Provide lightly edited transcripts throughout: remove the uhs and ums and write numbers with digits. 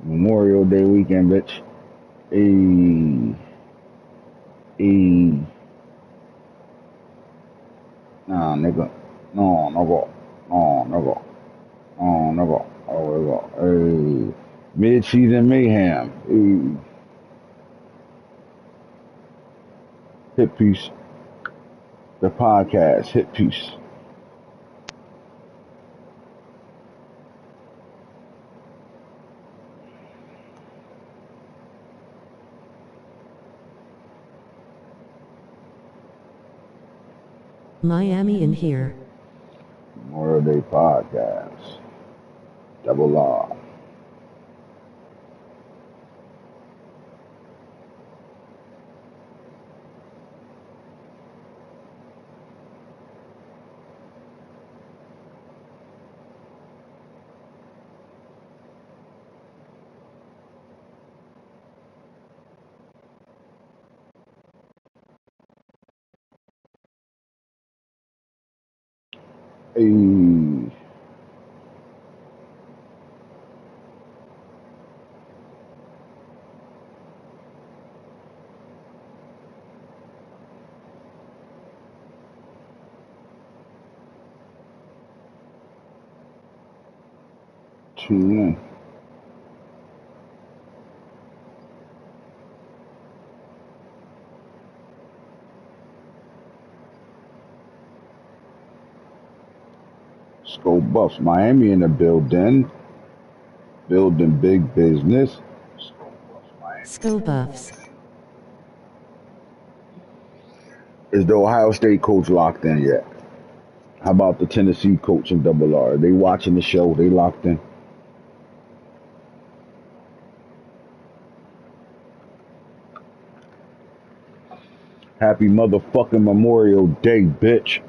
Memorial Day weekend, bitch. E E Nah, nigga. No, nigga. No, nigga. No, nigga. Oh, nigga. Hey. Mid-season mayhem. Hey. Hit piece. The podcast. Hit piece. Miami in here. Memorial Day podcast. Double R. Hey. Tune in. Skull Buffs. Miami in the building. Building big business. Skull Buffs. Is the Ohio State coach locked in yet? How about the Tennessee coach in Double R? Are they watching the show? They locked in? Happy motherfucking Memorial Day, bitch.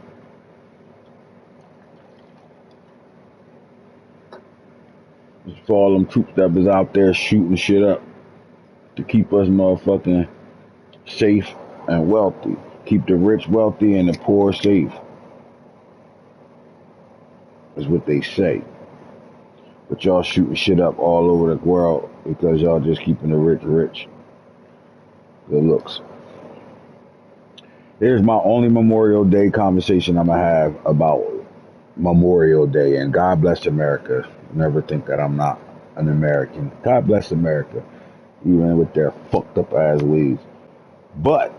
It's for all them troops that was out there shooting shit up to keep us motherfucking safe and wealthy. Keep the rich wealthy and the poor safe. Is what they say. But y'all shooting shit up all over the world because y'all just keeping the rich rich. Good looks. Here's my only Memorial Day conversation I'm going to have about Memorial Day. And God bless America. Never think that I'm not an American. God bless America. Even with their fucked up ass ways. But,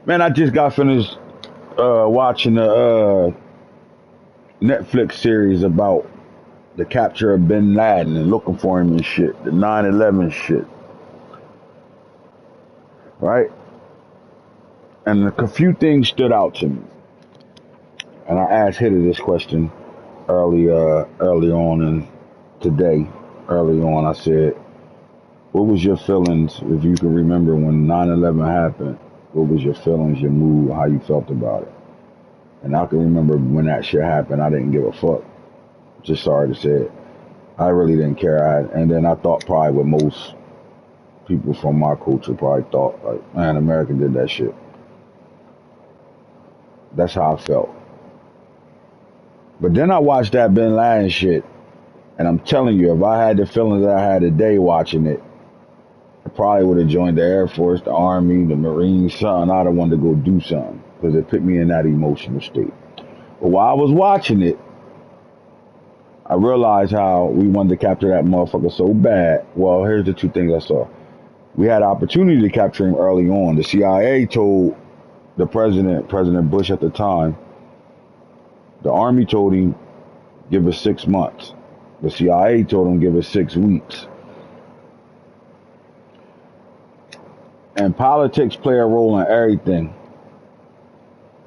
man, I just got finished watching the Netflix series about the capture of Bin Laden and looking for him and shit. The 9/11 shit. Right? And a few things stood out to me. And I asked Hitter this question early on and today, early on, I said, what was your feelings, if you can remember when 9/11 happened, what was your feelings, your mood, how you felt about it? And I can remember when that shit happened, I didn't give a fuck. Just sorry to say it. I really didn't care. And then I thought probably what most people from my culture probably thought, like, man, America did that shit. That's how I felt. But then I watched that Bin Laden shit, and I'm telling you, if I had the feelings that I had today watching it, I probably would have joined the Air Force, the Army, the Marines, something. I'd have wanted to go do something because it put me in that emotional state. But while I was watching it, I realized how we wanted to capture that motherfucker so bad. Well, here's the two things I saw. We had an opportunity to capture him early on. The CIA told the President Bush at the time, the Army told him, give us 6 months. The CIA told him, give us 6 weeks. And politics play a role in everything.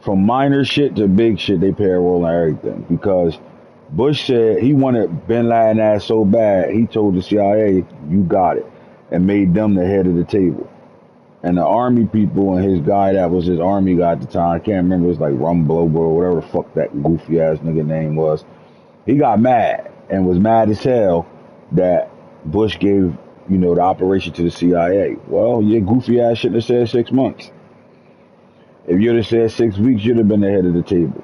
From minor shit to big shit, they play a role in everything. Because Bush said he wanted Bin Laden ass so bad, he told the CIA, you got it. And made them the head of the table. And the Army people and his guy that was his Army guy at the time, I can't remember, it was like Rumble or whatever the fuck that goofy ass nigga name was. He got mad and was mad as hell that Bush gave, the operation to the CIA. Well, your goofy ass shouldn't have said 6 months. If you'd have said 6 weeks, you'd have been the head of the table.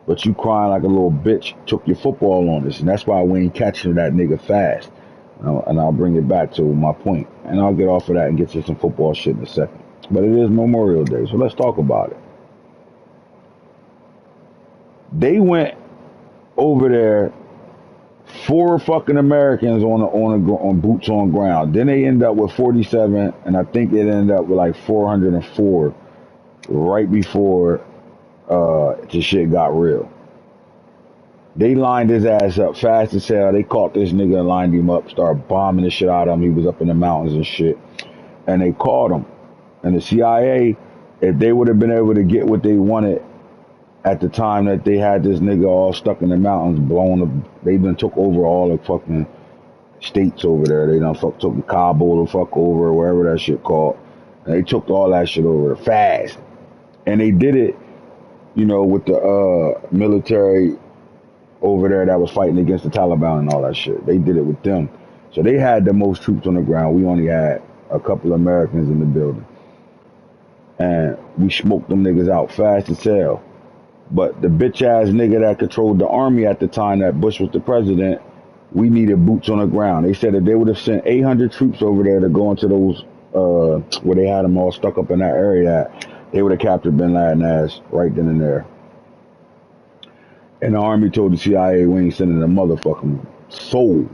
But you crying like a little bitch, took your football on us, and that's why we ain't catching that nigga fast. And I'll bring it back to my point. And I'll get off of that and get to some football shit in a second. But it is Memorial Day, so let's talk about it. They went over there, 4 fucking Americans on boots on ground. Then they end up with 47, and I think it ended up with like 404 right before the shit got real. They lined his ass up fast as hell. They caught this nigga and lined him up, started bombing the shit out of him. He was up in the mountains and shit. And they caught him. And the CIA, if they would have been able to get what they wanted at the time that they had this nigga all stuck in the mountains, they done took over all the fucking states over there. They done took the Kabul the fuck over, wherever that shit called. And they took all that shit over fast. And they did it, with the military over there that was fighting against the Taliban and all that shit. They did it with them. So they had the most troops on the ground. We only had a couple of Americans in the building. And we smoked them niggas out fast as hell. But the bitch ass nigga that controlled the army at the time that Bush was the president, we needed boots on the ground. They said that they would have sent 800 troops over there to go into those, where they had them all stuck up in that area. They would have captured bin Laden ass right then and there. And the army told the CIA we ain't sending a motherfucking soul,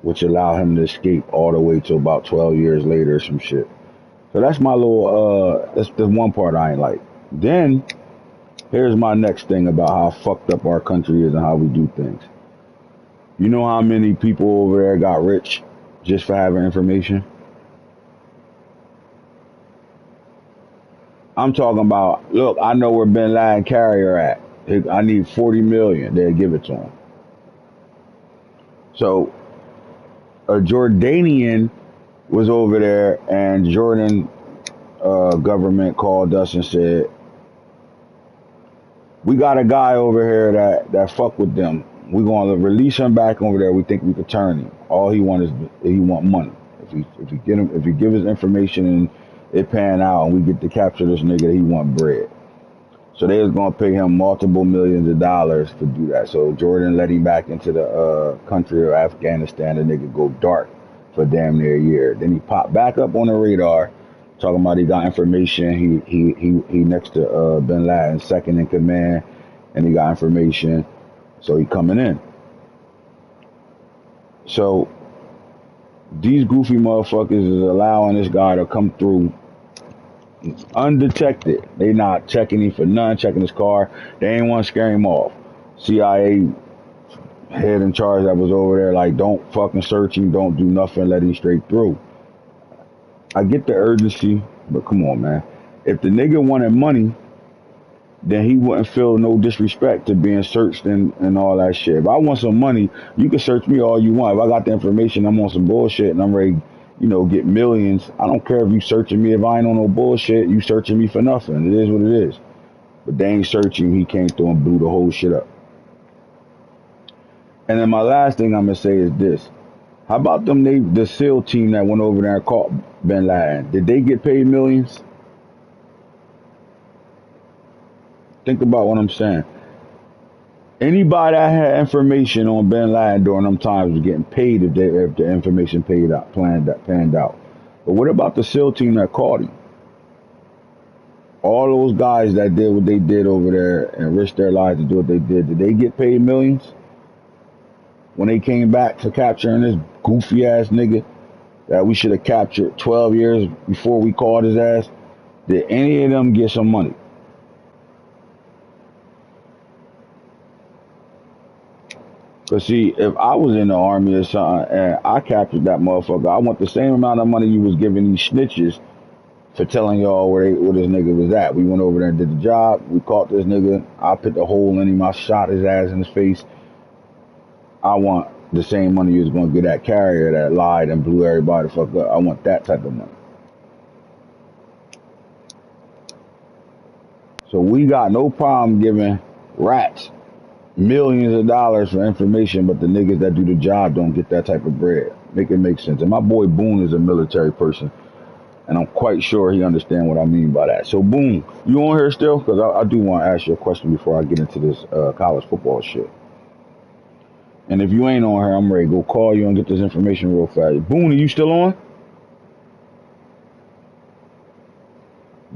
which allowed him to escape all the way to about 12 years later or some shit. So that's my little, that's the one part I ain't like. Then, here's my next thing about how fucked up our country is and how we do things. You know how many people over there got rich just for having information? I'm talking about, look, I know where bin Laden carrier at. I need 40 million. They'll give it to him. So, a Jordanian was over there, and Jordan government called us and said, we got a guy over here that fuck with them. We're going to release him back over there. We think we could turn him. All he want money. If he give his information and it pan out and we get to capture this nigga, he want bread. So they was gonna pay him multiple millions of dollars to do that. So Jordan let him back into the country of Afghanistan. The nigga go dark for damn near a year. Then he popped back up on the radar, talking about he got information. He next to bin Laden, second in command, and he got information. So he coming in. So these goofy motherfuckers is allowing this guy to come through undetected. They not checking him for none, checking his car. They ain't want to scare him off. CIA head in charge that was over there like, don't fucking search him, don't do nothing, let him straight through. I get the urgency, but come on, man. If the nigga wanted money, then he wouldn't feel no disrespect to being searched and all that shit. If I want some money, you can search me all you want. If I got the information, I'm on some bullshit and I'm ready, get millions. I don't care if you searching me. If I ain't on no bullshit, you searching me for nothing. It is what it is. But they ain't searching. He came through and blew the whole shit up. And then my last thing I'm going to say is this. How about the SEAL team that went over there and caught bin Laden? Did they get paid millions? Think about what I'm saying. Anybody that had information on bin Laden during them times was getting paid if the information panned out. But what about the SEAL team that caught him? All those guys that did what they did over there and risked their lives to do what they did they get paid millions? When they came back for capturing this goofy ass nigga that we should have captured 12 years before we caught his ass, did any of them get some money? Cause see, if I was in the army or something and I captured that motherfucker, I want the same amount of money you was giving these snitches for telling y'all where this nigga was at. We went over there and did the job. We caught this nigga. I put the hole in him. I shot his ass in his face. I want the same money you was gonna get that carrier that lied and blew everybody the fuck up. I want that type of money. So we got no problem giving rats millions of dollars for information, but the niggas that do the job don't get that type of bread. Make it make sense. And my boy Boone is a military person, and I'm quite sure he understands what I mean by that. So Boone, you on here still? Because I do want to ask you a question before I get into this college football shit. And if you ain't on here, I'm ready to go call you and get this information real fast. Boone, are you still on?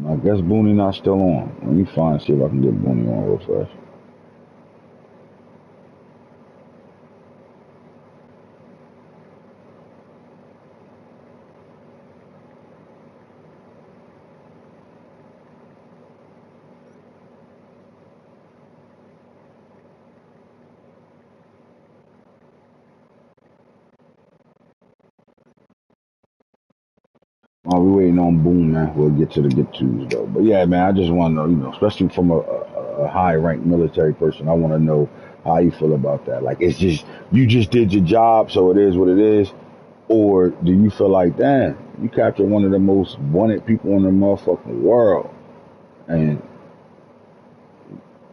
I guess Booney not still on. Let me find see if I can get Booney on real fast. Oh, we waiting on Boone, man. We'll get to the get tos though. But yeah, man, I just want to know, especially from a high ranked military person, I want to know how you feel about that. Like, it's just you just did your job, so it is what it is. Or do you feel like, damn, you captured one of the most wanted people in the motherfucking world, and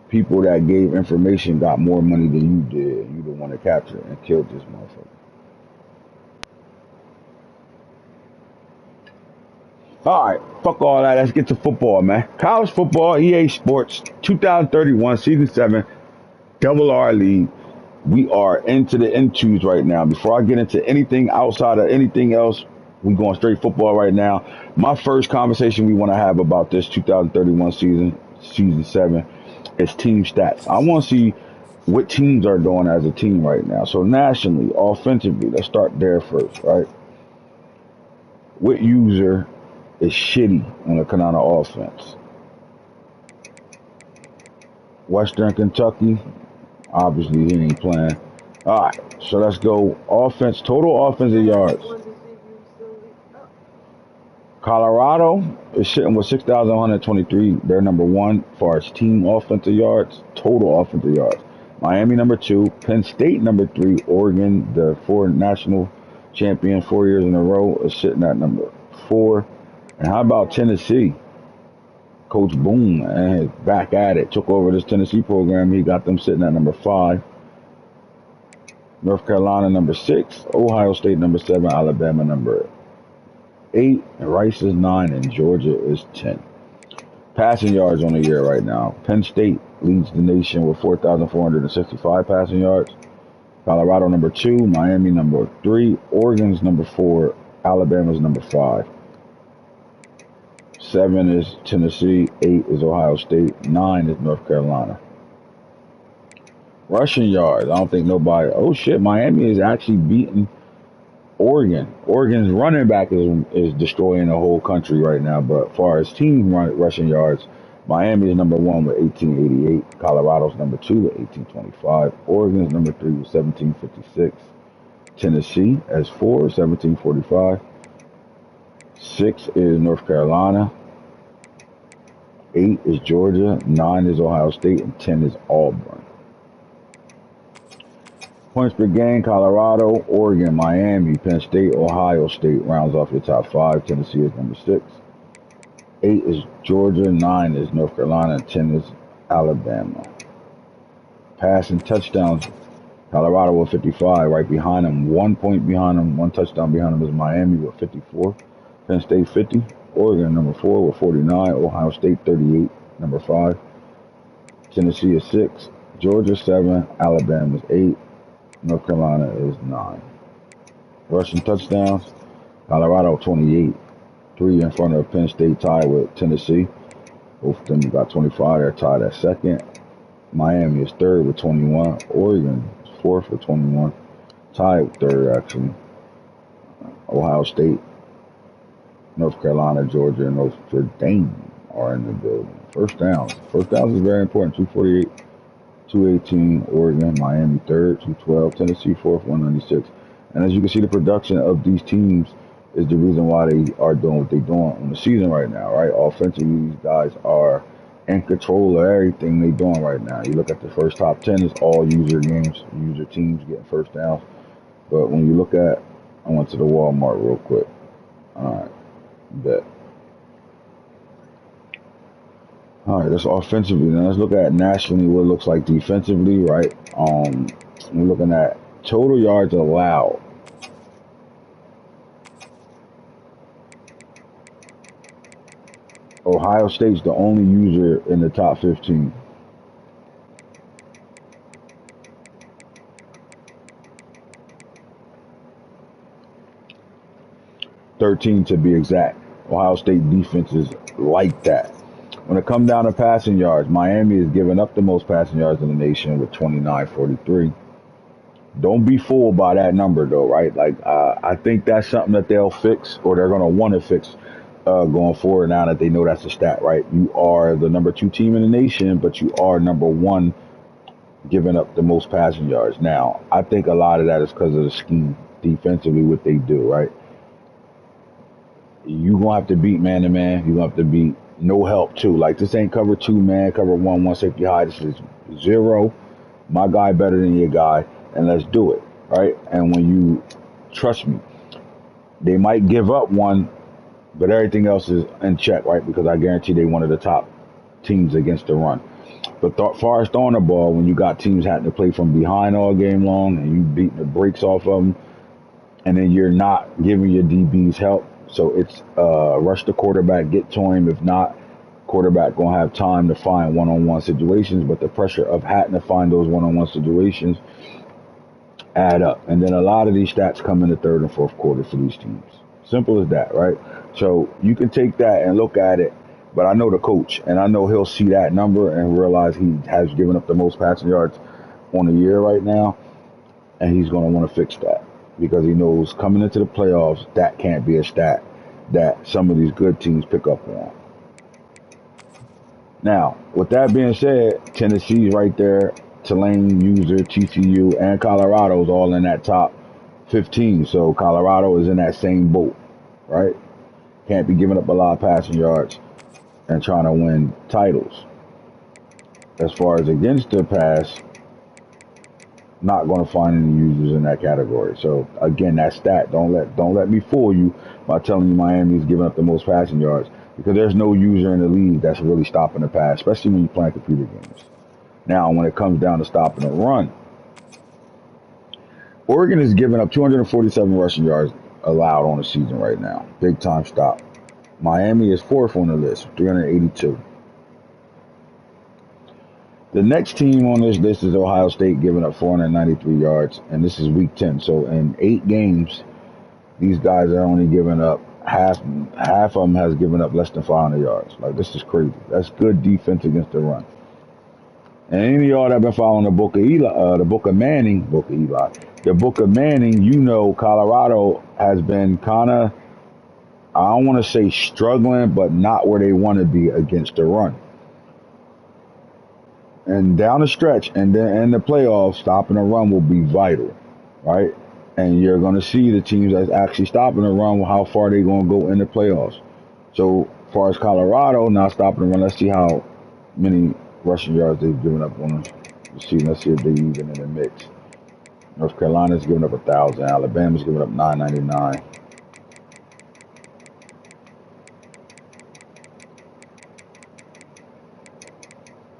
people that gave information got more money than you did. You the one that captured and killed this motherfucker. All right, fuck all that. Let's get to football, man. College football, EA Sports, 2031, Season 7, Double R League. We are into the N2s right now. Before I get into anything outside of anything else, we going straight football right now. My first conversation we want to have about this 2031 Season 7, is team stats. I want to see what teams are doing as a team right now. So nationally, offensively, let's start there first, right? What user is shitty on the Kanana offense? Western Kentucky, obviously he ain't playing. All right, so let's go offense, total offensive yards. Colorado is sitting with 6,123. They're number one as far as team offensive yards, total offensive yards. Miami number two, Penn State number three, Oregon, the four national champion 4 years in a row, is sitting at number four. And how about Tennessee? Coach Boone is back at it. Took over this Tennessee program. He got them sitting at number five. North Carolina number six. Ohio State number seven. Alabama number eight. And Rice is nine. And Georgia is 10. Passing yards on the year right now. Penn State leads the nation with 4,465 passing yards. Colorado number two. Miami number three. Oregon's number four. Alabama's number five. 7 is Tennessee, 8 is Ohio State, 9 is North Carolina. Rushing yards, I don't think nobody. Oh shit, Miami is actually beating Oregon. Oregon's running back is destroying the whole country right now. But as far as team rushing yards, Miami is number one with 1888. Colorado's number two with 1825. Oregon's number three with 1756. Tennessee has 4, 1745. 6 is North Carolina. 8 is Georgia, 9 is Ohio State, and 10 is Auburn. Points per game, Colorado, Oregon, Miami, Penn State, Ohio State rounds off your top 5. Tennessee is number 6. 8 is Georgia, 9 is North Carolina, and 10 is Alabama. Passing touchdowns, Colorado with 55, right behind them. 1 point behind them, 1 touchdown behind them is Miami with 54. Penn State 50. Oregon number 4 with 49. Ohio State 38, number 5. Tennessee is 6. Georgia 7. Alabama is 8. North Carolina is 9. Rushing touchdowns, Colorado 28. 3 in front of Penn State, tied with Tennessee. Both of them got 25. They're tied at second. Miami is third with 21. Oregon is fourth with 21. Tied with third, actually. Ohio State, North Carolina, Georgia, and Notre Dame are in the building. First downs. First downs is very important. 248, 218, Oregon, Miami third, 212, Tennessee fourth, 196. And as you can see, the production of these teams is the reason why they are doing what they're doing on the season right now, right? Offensively, these guys are in control of everything they're doing right now. You look at the first top 10, it's all user games, user teams getting first downs. But when you look at, I went to the Walmart real quick. All right. Bet. All right, that's offensively. Now let's look at nationally what it looks like defensively, right? We're looking at total yards allowed. Ohio State's the only user in the top 15. 13 to be exact. Ohio State defense is like that. When it comes down to passing yards, Miami is giving up the most passing yards in the nation with 29.43. Don't be fooled by that number though, right? Like I think that's something that they'll fix, or they're going to want to fix going forward now that they know that's a stat, right? You are the number 2 team in the nation, but you are number 1 giving up the most passing yards. Now, I think a lot of that is because of the scheme defensively, what they do, right? You're going to have to beat man-to-man. You're going to have to beat no help, too. Like, this ain't cover 2 man, cover 1 safety high. This is 0. My guy better than your guy, and let's do it, right? And when you, trust me, they might give up one, but everything else is in check, right? Because I guarantee they one of the top teams against the run. But far as throwing the ball, when you got teams having to play from behind all game long and you beating the brakes off of them, and then you're not giving your DBs help, so it's rush the quarterback, get to him. If not, quarterback going to have time to find one-on-one situations, but the pressure of having to find those one-on-one situations add up. And then a lot of these stats come in the third and fourth quarter for these teams. Simple as that, right? So you can take that and look at it, but I know the coach, and I know he'll see that number and realize he has given up the most passing yards on the year right now, and he's going to want to fix that because he knows coming into the playoffs, that can't be a stat that some of these good teams pick up on. Now, with that being said, Tennessee's right there, Tulane, User, TCU, and Colorado's all in that top 15. So Colorado is in that same boat, right? Can't be giving up a lot of passing yards and trying to win titles. As far as against the pass, not going to find any users in that category. So again, that stat, don't let me fool you by telling you Miami is giving up the most passing yards, because there's no user in the league that's really stopping the pass, especially when you're playing computer games. Now, when it comes down to stopping the run, Oregon is giving up 247 rushing yards allowed on the season right now. Big time stop. Miami is 4th on the list, 382. The next team on this list is Ohio State, giving up 493 yards, and this is week 10. So in 8 games, these guys are only giving up half of them has given up less than 500 yards. Like, this is crazy. That's good defense against the run. And any of y'all that have been following the book of Manning, you know Colorado has been kind of, I don't want to say struggling, but not where they want to be against the run. And down the stretch, and then in the playoffs, stopping the run will be vital, right? And you're going to see the teams that's actually stopping the run, how far they're going to go in the playoffs. So, as far as Colorado not stopping the run, let's see how many rushing yards they've given up on the season. Let's see if they're even in the mix. North Carolina's giving up 1,000. Alabama's giving up 999.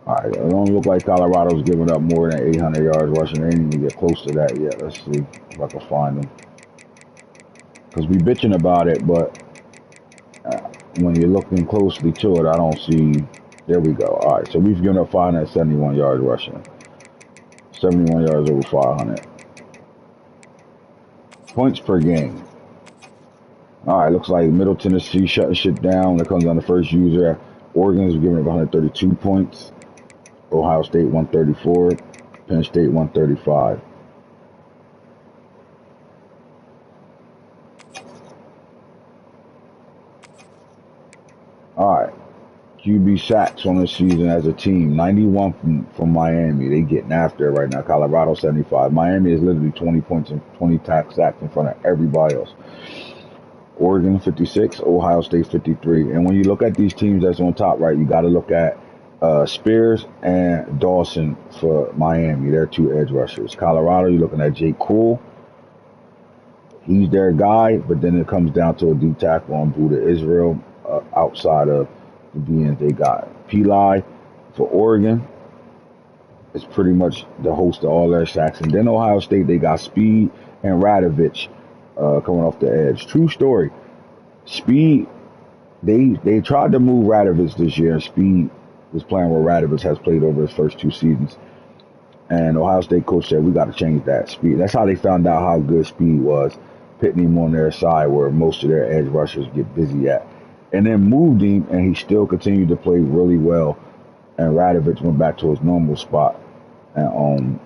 All right, it don't look like Colorado's giving up more than 800 yards rushing. They didn't even get close to that yet. Let's see if I can find them. Because we bitching about it, but when you're looking closely to it, I don't see. There we go. All right, so we've given up 571 yards rushing. 71 yards over 500. Points per game. All right, looks like Middle Tennessee shutting shit down when it comes on the first user. Oregon is giving up 132 points. Ohio State 134. Penn State 135. All right. QB sacks on the season as a team. 91 from Miami. They getting after it right now. Colorado 75. Miami is literally 20 points and 20 sacks in front of everybody else. Oregon 56. Ohio State 53. And when you look at these teams that's on top, right, you got to look at Spears and Dawson for Miami. They're 2 edge rushers. Colorado, you're looking at Jake Krull. He's their guy, but then it comes down to a D tackle on Buda Israel outside of the DNs they got. Pili for Oregon is pretty much the host of all their sacks. And then Ohio State, they got Speed and Radovich coming off the edge. True story. Speed, they tried to move Radovich this year, and Speed was playing where Radovich has played over his first 2 seasons. And Ohio State coach said, we got to change that. Speed. That's how they found out how good Speed was. pitting him on their side where most of their edge rushers get busy at. And then moved him, and he still continued to play really well. And Radovich went back to his normal spot. And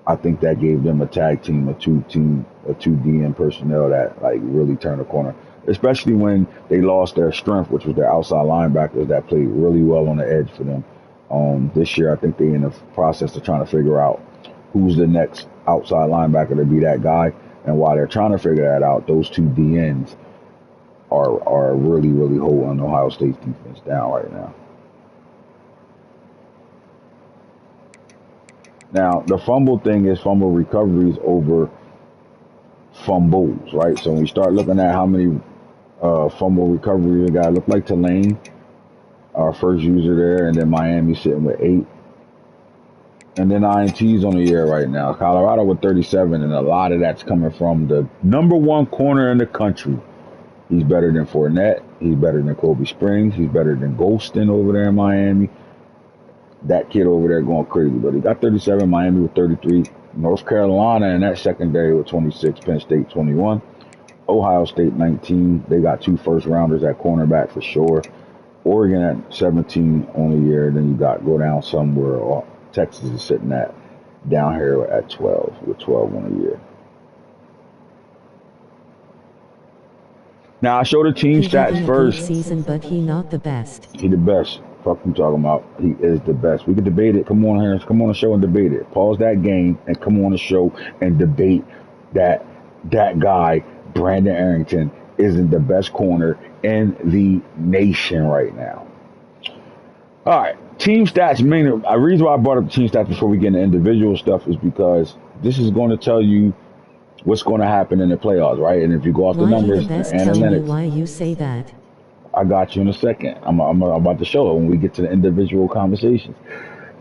I think that gave them a tag team, a two DN personnel that like really turned the corner. Especially when they lost their strength, which was their outside linebackers that played really well on the edge for them. This year, I think they're in the process of trying to figure out who's the next outside linebacker to be that guy. And while they're trying to figure that out, those two DNs are really, really holding Ohio State's defense down right now. Now, the fumble thing is fumble recoveries over fumbles, right? So when we start looking at how many fumble recoveries we got, look like Tulane, our first user there, and then Miami sitting with 8. And then INTs on the year right now. Colorado with 37, and a lot of that's coming from the number 1 corner in the country. He's better than Fournette. He's better than Kobe Springs. He's better than Golston over there in Miami. That kid over there going crazy. But he got 37, Miami with 33. North Carolina in that secondary with 26, Penn State 21. Ohio State 19. They got 2 first-rounders at cornerback for sure. Oregon at 17 on the year. Then you got go down somewhere. Texas is sitting at down here at 12 with 12 on the year. Now I show the team stats first. Season, but he not the best. He the best. Fuck you talking about. He is the best. We can debate it. Come on here. Come on the show and debate it. Pause that game and come on the show and debate that guy, Brandon Arrington, isn't the best corner in the nation right now. All right. Team stats, mainly, the reason why I brought up the team stats before we get into individual stuff is because this is going to tell you what's going to happen in the playoffs, right? And if you go off the numbers and analytics, why you say that? I got you in a second. I'm about to show it when we get to the individual conversations.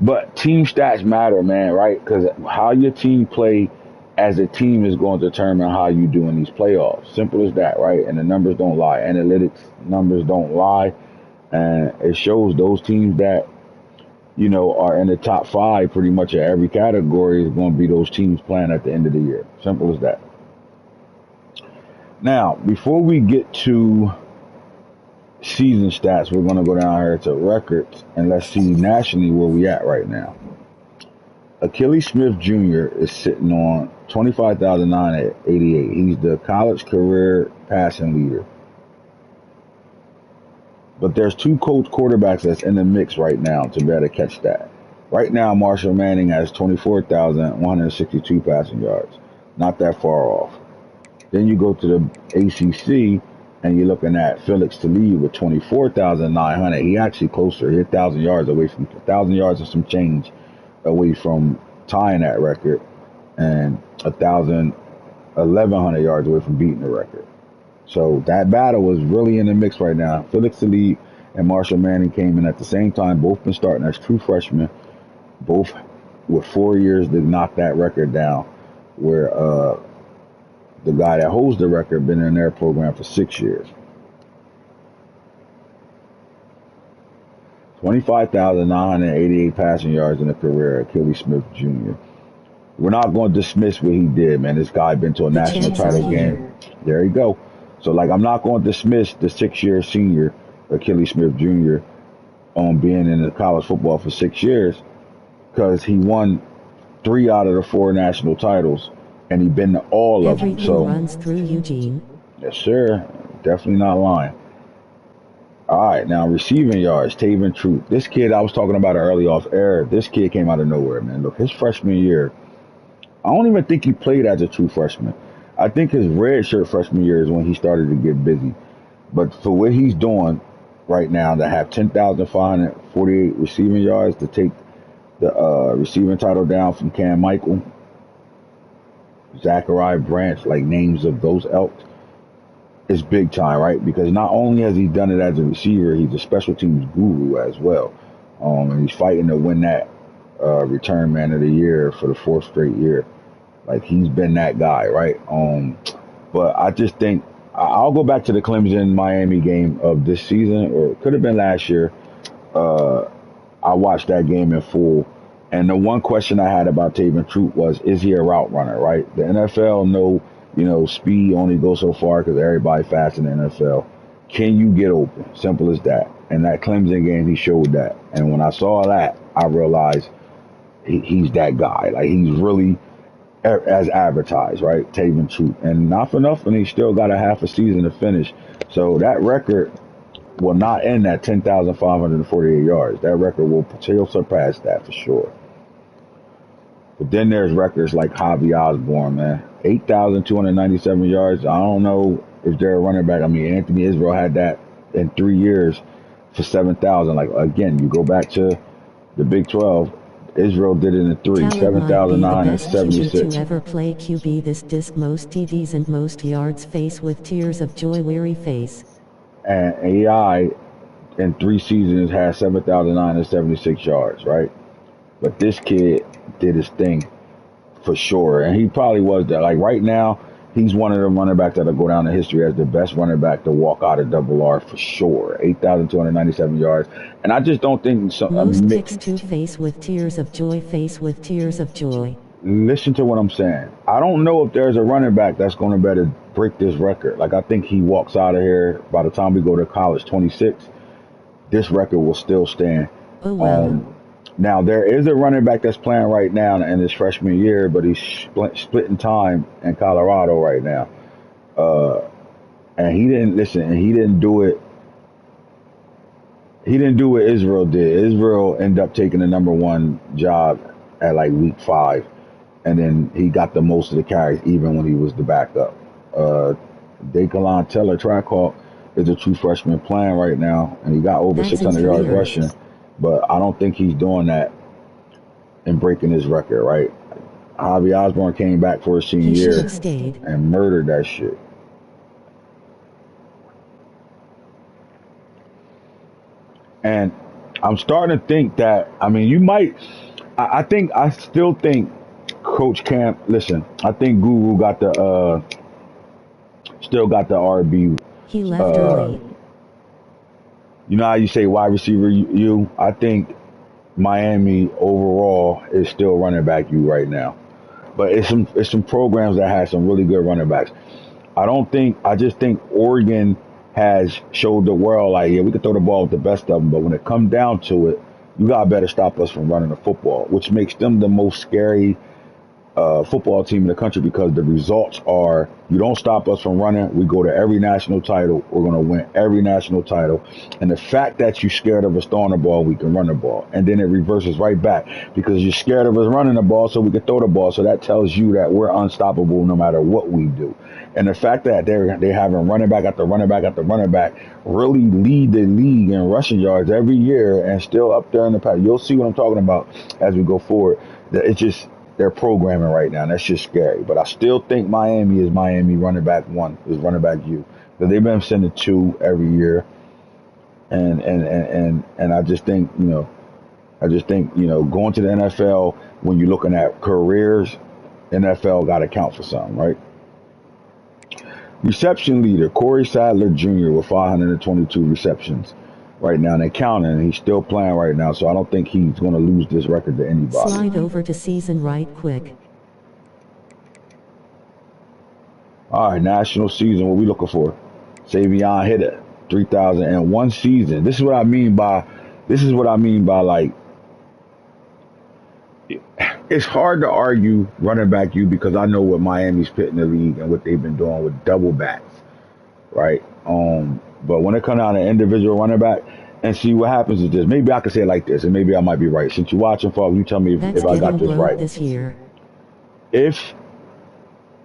But team stats matter, man, right? Because how your team play as a team is going to determine how you do in these playoffs. Simple as that, right? And the numbers don't lie. Analytics numbers don't lie. And it shows those teams that, you know, are in the top 5 pretty much in every category is going to be those teams playing at the end of the year. Simple as that. Now, before we get to season stats, we're going to go down here to records and let's see nationally where we at right now. Achilles Smith Jr. is sitting on 25,988. He's the college career passing leader. But there's 2 coach quarterbacks that's in the mix right now to be able to catch that. Right now, Marshall Manning has 24,162 passing yards. Not that far off. Then you go to the ACC, and you're looking at Felix Talib with 24,900. He actually closer. He 1,000 yards away from 1,000 yards and some change away from tying that record, and 1,100 yards away from beating the record. So that battle is really in the mix right now. Felix Talib and Marshall Manning came in at the same time. Both been starting as true freshmen. Both with 4 years to knock that record down. Where the guy that holds the record been in their program for 6 years. 25,988 passing yards in a career. Achilles Smith Jr. We're not going to dismiss what he did, man. This guy been to a national title game. There you go. So, like, I'm not going to dismiss the 6-year senior, Achilles Smith Jr., on being in the college football for 6 years because he won 3 out of the 4 national titles, and he been to all of them. So runs through Eugene. Yes, sir. Definitely not lying. All right, now receiving yards, Taven Truth. This kid, I was talking about it early off air. This kid came out of nowhere, man. Look, his freshman year, I don't even think he played as a true freshman. I think his redshirt freshman year is when he started to get busy. But for what he's doing right now, to have 10,548 receiving yards, to take the receiving title down from Cam Michael, Zachariah Branch, like names of those elk, is big time, right? Because not only has he done it as a receiver, he's a special teams guru as well. And he's fighting to win that return man of the year for the 4th straight year. Like, he's been that guy, right? But I just think I'll go back to the Clemson-Miami game of this season, or it could have been last year. I watched that game in full. And the one question I had about Taven Troop was, is he a route runner, right? The NFL know You know, speed only goes so far because everybody fast in the NFL. Can you get open? Simple as that. And that Clemson game, he showed that. And when I saw that, I realized he's that guy. Like, he's really as advertised, right? Taven truth. And not for nothing, he still got a half a season to finish. So that record will not end at 10,548 yards. That record will surpass that for sure. But then there's records like Javi Osborne, man. 8,297 yards. I don't know if they're a running back. I mean, Anthony Israel had that in 3 years for 7,000. Like, again, you go back to the Big 12. Israel did it in 3, 7,976. To ever play QB this disc, most TDs and most yards, face with tears of joy, weary face. And AI in 3 seasons had 7,976 yards, right? But this kid did his thing for sure. And he probably was that. Like, right now, he's one of the running backs that'll go down in history as the best running back to walk out of double R for sure. 8,297 yards. And I just don't think most picks to face with tears of joy, face with tears of joy. Listen to what I'm saying. I don't know if there's a running back that's going to better break this record. Like, I think he walks out of here by the time we go to college, 26. This record will still stand. Oh, wow. Now, there is a running back that's playing right now in his freshman year, but he's splitting time in Colorado right now. And he didn't do it. He didn't do what Israel did. Israel ended up taking the #1 job at like week 5. And then he got the most of the carries even when he was the backup. Daquan Teller, track hawk, is a true freshman playing right now. And he got over 600 yards rushing. But I don't think he's doing that and breaking his record, right? Javi Osborne came back for his senior year and murdered that shit. And I'm starting to think that, I mean, you might, I still think Coach Camp, listen, I think Guru got still got the RB. He left early. You know how you say wide receiver you? I think Miami overall is still running back you right now. But it's some programs that have some really good running backs. I just think Oregon has showed the world, like, yeah, we can throw the ball with the best of them, but when it comes down to it, you got to better stop us from running the football, which makes them the most scary football team in the country, because the results are, you don't stop us from running, we go to every national title, we're going to win every national title. And the fact that you're scared of us throwing the ball, we can run the ball. And then it reverses right back, because you're scared of us running the ball so we can throw the ball. So that tells you that we're unstoppable no matter what we do. And the fact that they having running back after running back after running back really lead the league in rushing yards every year and still up there in the pack. You'll see what I'm talking about as we go forward. It's just, they're programming right now, and that's just scary. But I still think Miami is Miami running back 1, is running back you. Because they've been sending 2 every year. And I just think, going to the NFL, when you're looking at careers, NFL got to count for something, right? Reception leader, Corey Sadler Jr. with 522 receptions right now. And they're counting, and he's still playing right now. So I don't think he's going to lose this record to anybody. Slide over to season right quick. All right, national season, what we looking for? Savion Hitter, 3,001 season. This is what I mean by like, it's hard to argue running back you, because I know what Miami's put in the league and what they've been doing with double backs, right? But when it comes down to individual running back, and see what happens is this. Maybe I could say it like this, and maybe I might be right. Since you're watching, folks, you tell me if I got this right. This year. If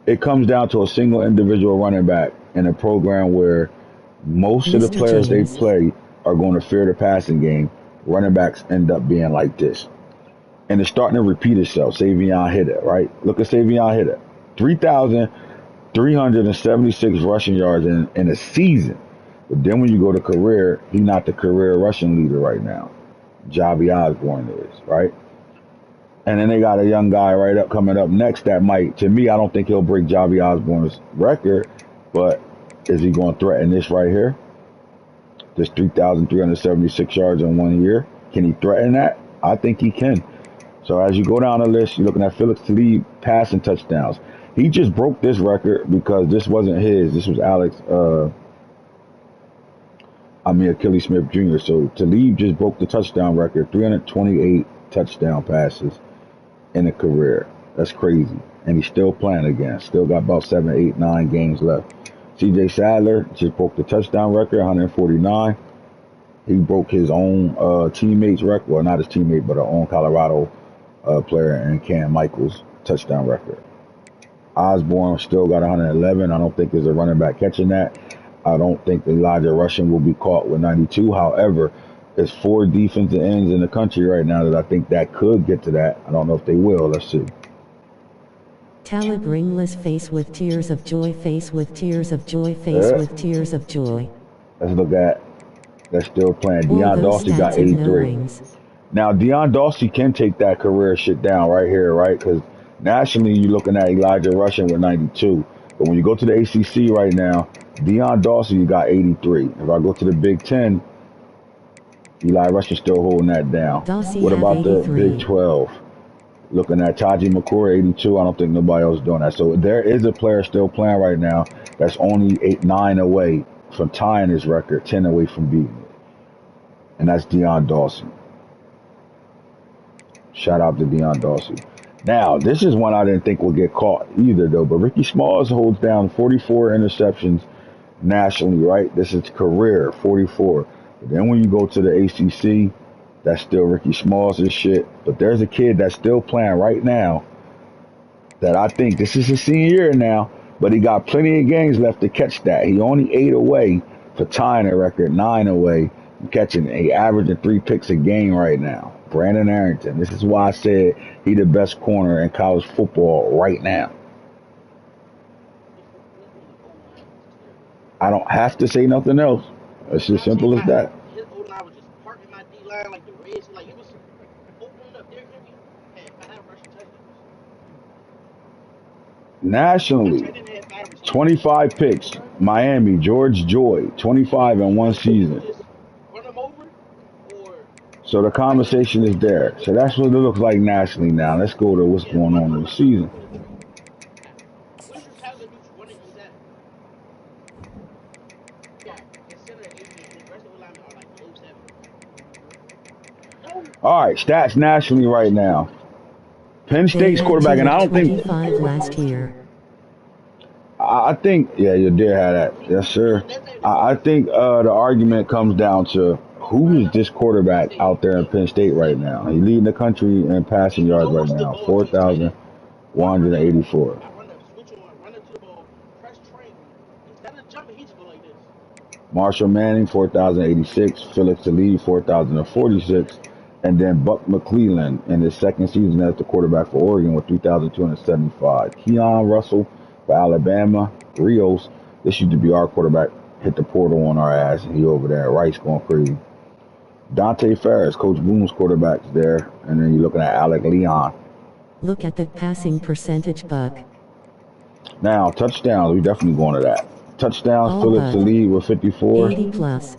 it comes down to a single individual running back in a program where most of the players they play are going to fear the passing game, running backs end up being like this. And it's starting to repeat itself. Savion Hitter, right? Look at Savion Hitter. 3,376 rushing yards in a season. But then when you go to career, he's not the career rushing leader right now. Javi Osborne is, right? And then they got a young guy coming up next that might, to me, I don't think he'll break Javi Osborne's record, but is he going to threaten this right here? This 3,376 yards in 1 year? Can he threaten that? I think he can. So as you go down the list, you're looking at Felix Talib passing touchdowns. He just broke this record because this wasn't his. This was Alex. Achilles Smith Jr. So Talib just broke the touchdown record, 328 touchdown passes in a career. That's crazy. And he's still playing again. Still got about 7, 8, 9 games left. C.J. Sadler just broke the touchdown record, 149. He broke his own teammate's record. Well, not his teammate, but our own Colorado player and Cam Michaels touchdown record. Osborne still got 111. I don't think there's a running back catching that. I don't think Elijah Rushing will be caught with 92. However, there's 4 defensive ends in the country right now that I think that could get to that. I don't know if they will. Let's see. Talib ringless, face with tears of joy, face with tears of joy, face with tears of joy. Let's look at that's still playing. All Deion those Dawsey got stats and no 83. rings. Now, Deion Dawsey can take that career shit down right here, right? Because nationally, you're looking at Elijah Rushing with 92. But when you go to the ACC right now, Deion Dawsey got 83. If I go to the Big Ten, Eli Rushing still holding that down. Dawsey What have about the 83. Big 12? Looking at Taji McCoy, 82. I don't think nobody else is doing that. So there is a player still playing right now that's only 9 away from tying his record, 10 away from beating it. And that's Deion Dawsey. Shout out to Deion Dawsey. Now, this is one I didn't think would get caught either, though. But Ricky Smalls holds down 44 interceptions nationally, right? This is career, 44. But then when you go to the ACC, that's still Ricky Smalls' shit. But there's a kid that's still playing right now that I think this is his senior year now, but he got plenty of games left to catch that. He only 8 away for tying a record, 9 away, catching a average of 3 picks a game right now. Brandon Arrington. This is why I said he the best corner in college football right now. I don't have to say nothing else. It's as simple as that. His O-line was just parking my D-line like the Reds. Like, it was opening up there. Had 5 rushing touchdowns. Nationally, 25 picks. Miami, George Joy, 25 in one season. Run them over, or So the conversation is there. So that's what it looks like nationally now. Let's go to what's going on in the season. what is your Tyler Dukes running you that? Yeah, instead of 80, the rest of the linemen are like low 7. All right, stats nationally right now. Penn State's quarterback, and I don't think 25 last year. I think, yeah, you did have that. Yes, sir. I think the argument comes down to who is this quarterback out there in Penn State right now? He's leading the country in passing yards right now, 4,184. I run the switch on, run into the ball, press triangle. Instead of jumping, he just go like this. Marshall Manning, 4,086. Felix Talib, 4,046. And then Buck McClelland in his second season as the quarterback for Oregon with 3,275. Keon Russell for Alabama. Rios, this used to be our quarterback, hit the portal on our ass, and he over there at Rice going crazy. Dante Ferris, Coach Boone's quarterback's there. And then you're looking at Alec Leon. Look at the passing percentage, Buck. Now, touchdowns, we definitely going to that. Touchdowns, All Phillips but the lead with 54. 80 plus.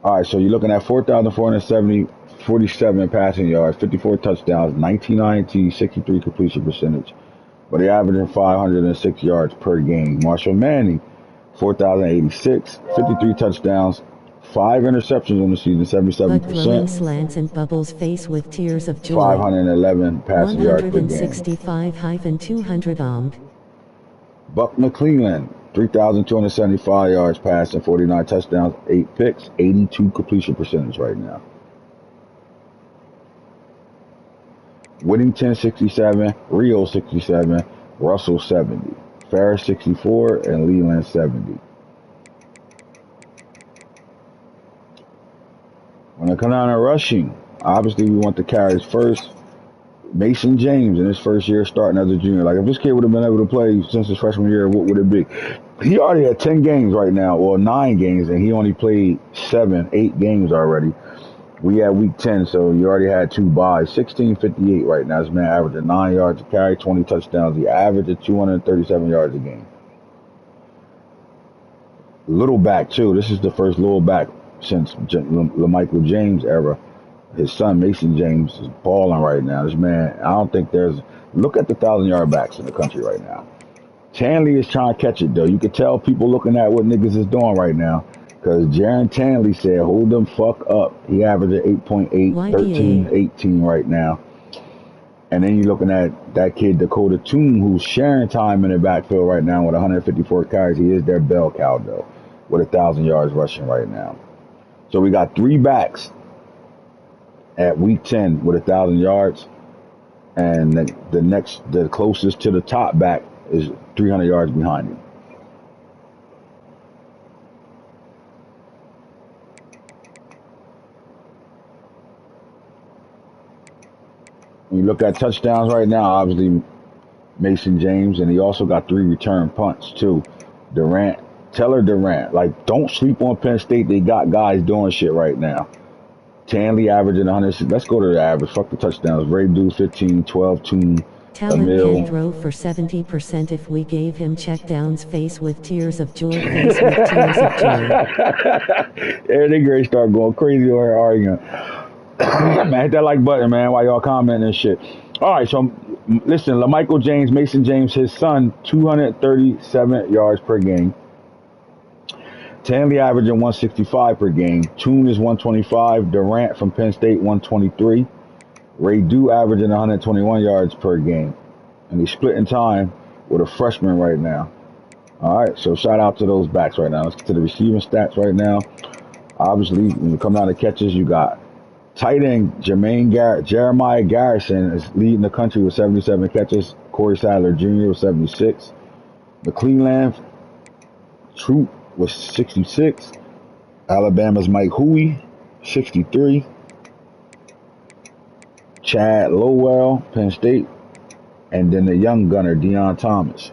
All right, so you're looking at 4,447 passing yards, 54 touchdowns, 19 INT, 63 completion percentage. But they averaging 506 yards per game. Marshall Manning, 4,086, 53 touchdowns, 5 interceptions on the season, Buck throwing 77%, slants and bubbles, face with tears of joy. 511 passing yards per game. 165-200 Buck McClelland, 3,275 yards passing, 49 touchdowns, 8 picks, 82 completion percentage right now. Whittington, 67, Rio, 67, Russell, 70, Ferris, 64, and Leland, 70. When it comes down to rushing, obviously we want the carries first. Mason James in his first year starting as a junior. Like, if this kid would have been able to play since his freshman year, what would it be? He already had 10 games right now, or 9 games, and he only played 7, 8 games already. We had week 10, so you already had 2 buys. 1658 right now. This man averaging 9 yards a carry, 20 touchdowns. He averaged 237 yards a game. Little back, too. This is the first little back since LaMichael James era. His son Mason James is balling right now. This man, I don't think there's. Look at the 1,000-yard backs in the country right now. Tanley is trying to catch it though. You can tell people looking at what niggas is doing right now. Because Jaron Tanley said, hold them fuck up. He averaging 8.8, 13, 18 right now. And then you're looking at that kid Dakota Toon, who's sharing time in the backfield right now with 154 carries. He is their bell cow though, with 1,000 yards rushing right now. So we got 3 backs at week 10 with 1,000 yards, and the closest to the top back is 300 yards behind him. When you look at touchdowns right now, obviously Mason James, and he also got 3 return punts too. Teller Durant, like don't sleep on Penn State. They got guys doing shit right now. Tanley averaging 100. Let's go to the average. Fuck the touchdowns. Ray Do 15, 12, Toon. Talent can throw for 70% if we gave him checkdowns. Face with tears of joy. Face with tears of joy. Yeah, they great start going crazy over here arguing. Man, hit that like button, man, while y'all commenting and shit. All right, so listen, LaMichael James, Mason James, his son, 237 yards per game. Tanley averaging 165 per game. Toon is 125. Durant from Penn State, 123. Ray Do averaging 121 yards per game. And he's splitting time with a freshman right now. All right, so shout out to those backs right now. Let's get to the receiving stats right now. Obviously, when you come down to catches, you got tight end Jeremiah Garrison is leading the country with 77 catches. Corey Sadler Jr. with 76. McClelland Troop with 66. Alabama's Mike Huey, 63. Chad Lowell, Penn State. And then the young gunner, Deion Thomas.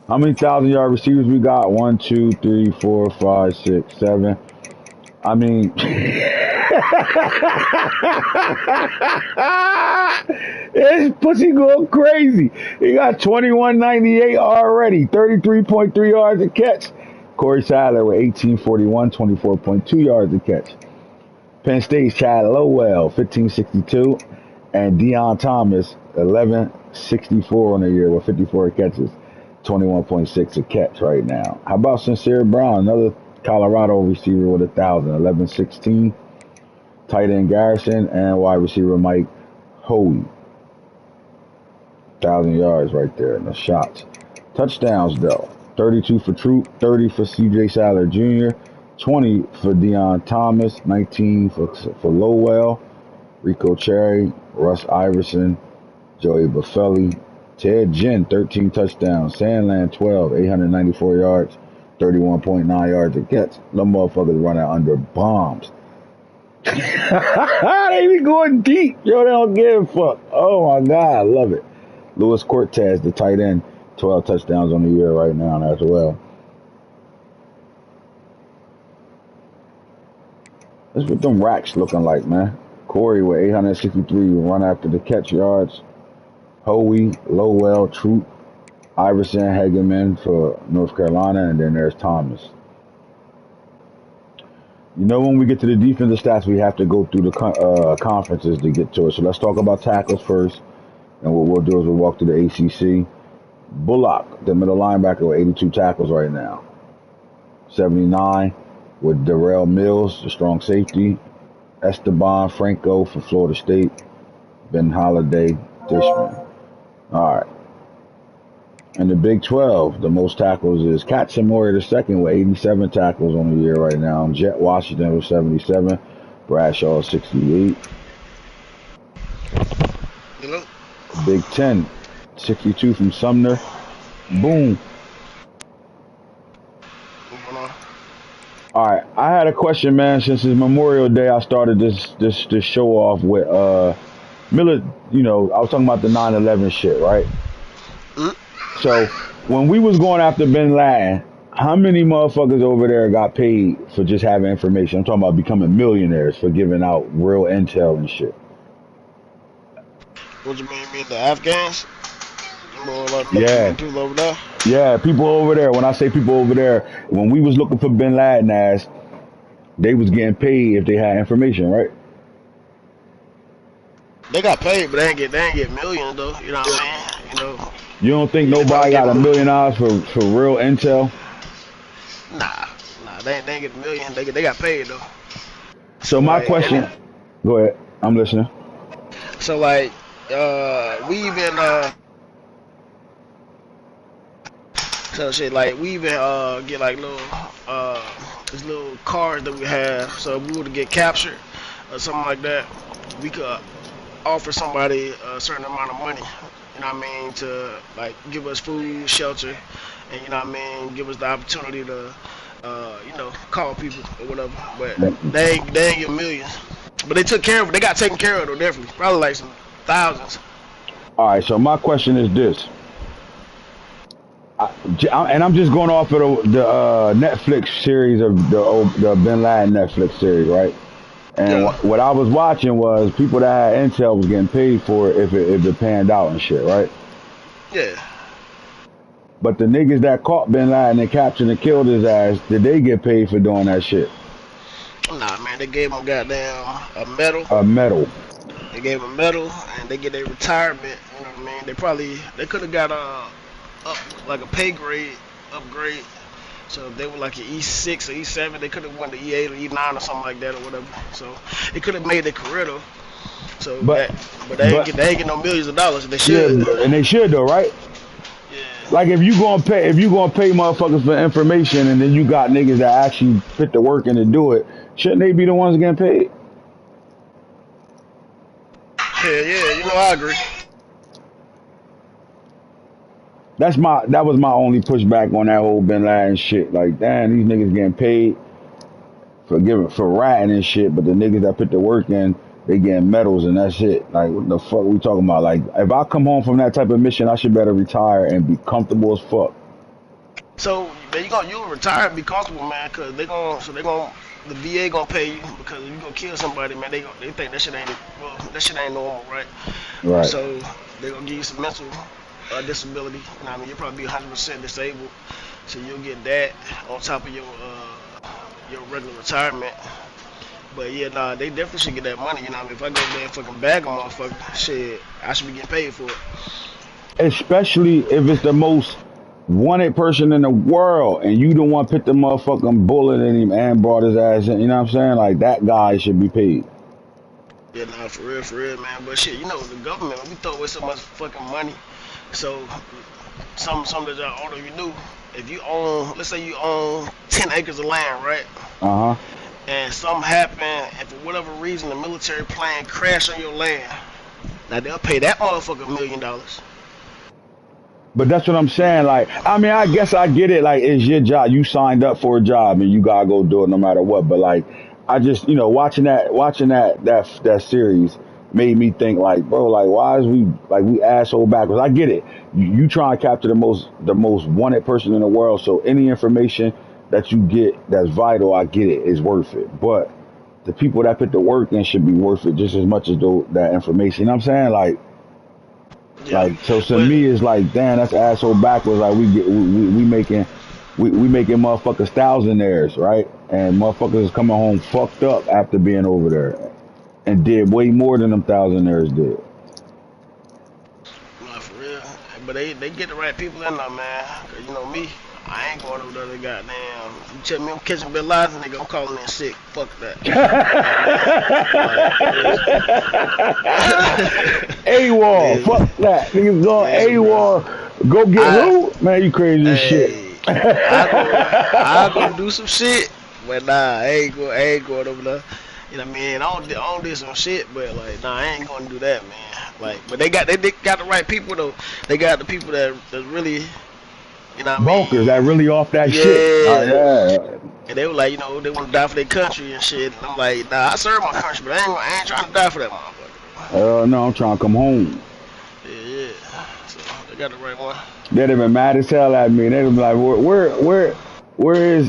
How many 1,000-yard receivers we got? 1, 2, 3, 4, 5, 6, 7. I mean, this pussy going crazy. He got 21.98 already, 33.3 yards a catch. Corey Sadler with 18.41, 24.2 yards a catch. Penn State's Chad Lowell, 15.62, and Deion Thomas, 11.64 on the year with 54 catches, 21.6 a catch right now. How about Sincere Brown, another Colorado receiver with 1,000, 11.16. Tight end Garrison and wide receiver Mike Hoey. 1,000 yards right there in the shots. Touchdowns though. 32 for Troop, 30 for CJ Sadler Jr., 20 for Deion Thomas, 19 for Lowell, Rico Cherry, Russ Iverson, Joey Buffelli, Ted Ginn, 13 touchdowns, Sandland 12, 894 yards, 31.9 yards a catch. Them motherfuckers running under bombs. They be going deep. Yo, they don't give a fuck. Oh my God, I love it. Luis Cortez, the tight end, 12 touchdowns on the year right now as well. That's what them racks looking like, man. Corey with 863 run after the catch yards. Hoey, Lowell, Troop, Iverson, Hageman for North Carolina, and then there's Thomas. You know, when we get to the defensive stats, we have to go through the conferences to get to it. So let's talk about tackles first. And what we'll do is we'll walk through the ACC. Bullock, the middle linebacker, with 82 tackles right now. 79 with Darrell Mills, the strong safety. Esteban Franco for Florida State. Ben Holiday, Dishman. All right. In the Big 12, the most tackles is Katzenmoyer the second with 87 tackles on the year right now. Jet Washington with 77. Bradshaw 68. Hello? Big 10, 62 from Sumner. Boom. All right, I had a question, man. Since it's Memorial Day, I started this show off with Miller. You know, I was talking about the 9/11 shit, right? So when we was going after Bin Laden, how many motherfuckers over there got paid for just having information? I'm talking about becoming millionaires for giving out real intel and shit. What you mean the Afghans? Like Yeah. People over there? Yeah, people over there. When I say people over there, when we was looking for Bin Laden ass, they was getting paid if they had information, right? They got paid, but they ain't get millions though. You know what I mean? You know, You don't think they probably nobody get got $1 million for real intel? nah, they ain't get a million. They got paid though. So So my like, and question, go ahead, I'm listening. so like, we even so shit like we even get like little these little cards that we have. So if we were to get captured or something like that, we could offer somebody a certain amount of money. You know what I mean? To like give us food, shelter, and you know what I mean, give us the opportunity to you know, call people or whatever. But they ain't get millions. But they took care of it. They got taken care of though, definitely. Probably like some thousands. All right, so my question is this, and I'm just going off of the Netflix series of the Bin Laden Netflix series, right? And Yeah, what I was watching was people that had intel was getting paid for it if it panned out and shit, right? yeah. But the niggas that caught Bin Laden and captured and killed his ass, did they get paid for doing that shit? Nah, man, they gave him goddamn a medal. A medal. They gave him a medal, and they get their retirement. You know what I mean? They could have got up like a pay grade upgrade. So if they were like an E6 or E7, they could have went to E8 or E9 or something like that or whatever. So it could have made their career though. So But but but they ain't get no millions of dollars. They yeah, should. and they should though, right? Yeah. Like if you gonna pay motherfuckers for information and then you got niggas that actually fit the work in to do it, shouldn't they be the ones getting paid? Yeah, you know I agree. That was my only pushback on that whole Bin Laden shit. Like, damn, these niggas getting paid for ratting and shit, but the niggas that put the work in, they getting medals and that's it. Like, what the fuck we talking about? Like, if I come home from that type of mission, I should better retire and be comfortable as fuck. So man, you retire and be comfortable, man, cause they gon' the VA gonna pay you because if you gonna kill somebody, man, they think that shit ain't normal, right? Right. So they gonna give you some mental disability. You know what I mean? You'll probably be 100% disabled, so you'll get that on top of your regular retirement. But yeah, nah, they definitely should get that money. You know what I mean? If I go there and fucking bag a motherfucker, shit, I should be getting paid for it. Especially if it's the most wanted person in the world and you the one put the motherfucking bullet in him and brought his ass in. You know what I'm saying? Like, that guy should be paid. Yeah, nah, for real, man. But shit, you know, the government, we throw away so much fucking money. So, some that y'all older you knew, if you own, let's say you own 10 acres of land, right? Uh huh. And something happen, and for whatever reason, the military plane crash on your land. Now they'll pay that motherfucker $1 million. But that's what I'm saying. Like, I mean, I guess I get it. Like, it's your job. You signed up for a job, and you gotta go do it no matter what. But like, I just, watching that series made me think, like, bro, like, why is we asshole backwards? I get it. You try and capture the most wanted person in the world. So any information that you get that's vital, I get it, is worth it. But the people that put the work in should be worth it just as much as that information. You know what I'm saying? Yeah, So to but me, it's like, damn, that's asshole backwards. Like, we making motherfuckers thousandaires, right? And motherfuckers is coming home fucked up after being over there and did way more than them thousandaires did. nah, for real. But they get the right people in there, man. 'Cause you know me, I ain't going over there to goddamn. You tell me I'm catching Bill Lies, nigga, I'm calling in sick. Fuck that. AWOL, Listen, fuck that. Niggas going listen, bro. AWOL. Go get I who? Man, you crazy as shit. Hey, I go do some shit, but nah, I ain't going over there. You know what I mean? I don't do some shit, but like, nah, I ain't gonna do that, man. Like, but they got the right people though. They got the people that really, you know what I Bunkers mean? that really off that shit. Oh, Yeah. yeah. And they were like, you know, they want to die for their country and shit. And I'm like, nah, I serve my country, but I ain't trying to die for that motherfucker. No, I'm trying to come home. Yeah. So they got the right one. They'd have been mad as hell at me. They'd have been like, where is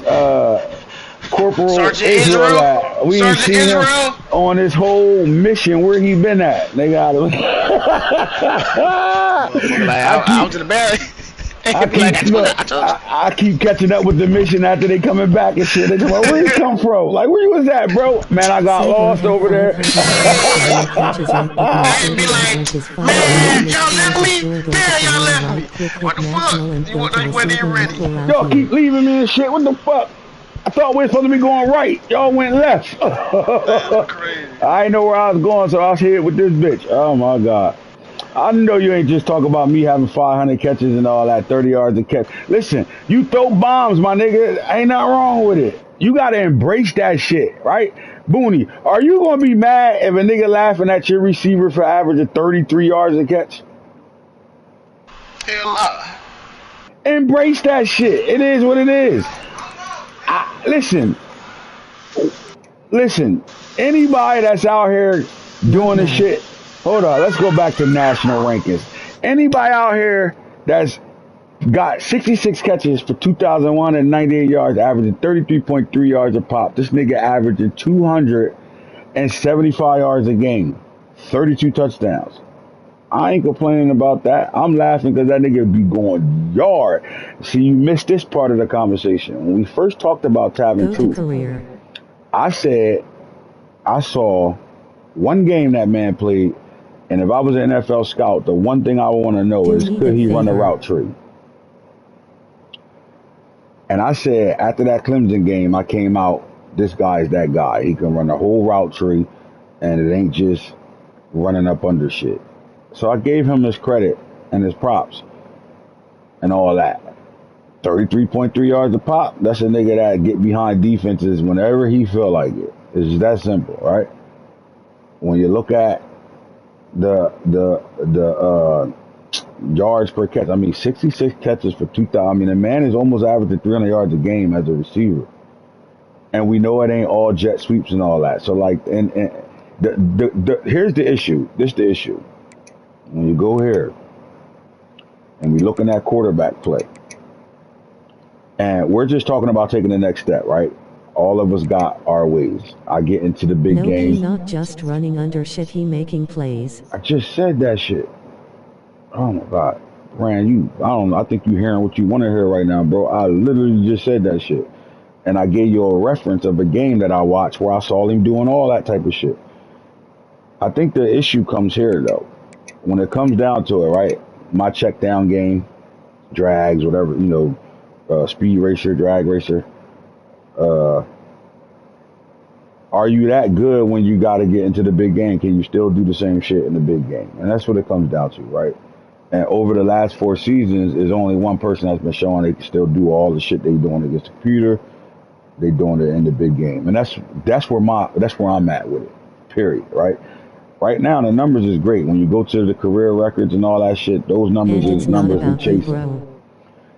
Corporal Sergeant Israel Israel, at? We ain't Sergeant seen him Israel. on this whole mission. Where he been at? They got him. Motherfucker, like I I keep was in the barrel. I Be like, keep look, I told you. I keep catching up with the mission after they coming back and shit. They come like, where you come from? Like, where you was at, bro? Man, I got Sadler lost had over there. 506 career catches yet, but no I'd be further like, than his 5 man, meaningless y'all left tiers of me? joy goes Damn, a y'all career left me. wide quick What hit the national fuck? and You built a wasn't even receiving ready. nickel out Y'all keep here. leaving me and shit. What the fuck? I thought we were supposed to be going right. Y'all went left. That's crazy. I didn't know where I was going, so I was here with this bitch. Oh my god. I know you ain't just talking about me having 500 catches and all that, 30 yards a catch. Listen, you throw bombs, my nigga. Ain't nothing wrong with it. You gotta embrace that shit, right? Booney, are you gonna be mad if a nigga laughing at your receiver for averaging 33 yards a catch? Hell nah. Embrace that shit. It is what it is. Listen, listen. Anybody that's out here Not doing the mad. shit, hold on, let's go back to national rankings. Anybody out here that's got 66 catches for 2,198 yards, averaging 33.3 yards a pop. This nigga averaging 275 yards a game, 32 touchdowns. I ain't complaining about that. I'm laughing because that nigga be going yard. See, you missed this part of the conversation. When we first talked about Tavin Go to 2, career. I said I saw one game that man played, and if I was an NFL scout, the one thing I want to know Do is me could the he run a favor. route tree? And I said after that Clemson game, I came out, this guy's that guy. He can run a whole route tree, and it ain't just running up under shit. So I gave him his credit and his props and all that. 33.3 yards a pop. That's a nigga that get behind defenses whenever he feel like it. It's just that simple, right? When you look at the yards per catch, I mean 66 catches for 2,000. I mean the man is almost averaging 300 yards a game as a receiver, and we know it ain't all jet sweeps and all that. So like, and here's the issue. This the issue. When you go here and we looking at quarterback play, and we're just talking about taking the next step, right? All of us got our ways. I get into the big No, he game. not just running under shit, he making plays. I just said that shit. Oh my god, Rand, I don't know. I think you hearing what you want to hear right now, bro. I literally just said that shit, and I gave you a reference of a game that I watched where I saw him doing all that type of shit. I think the issue comes here though. When it comes down to it, right? My check down game, drags, whatever, speed racer, drag racer. Are you that good when you got to get into the big game? Can you still do the same shit in the big game? And that's what it comes down to, right? And over the last 4 seasons, there's only one person that's been showing they can still do all the shit they doing against the computer. They doing it in the big game, and that's where I'm at with it. Period. Right. Right now, the numbers is great. When you go to the career records and all that shit, those numbers And is it's not numbers we about you, chasing. bro.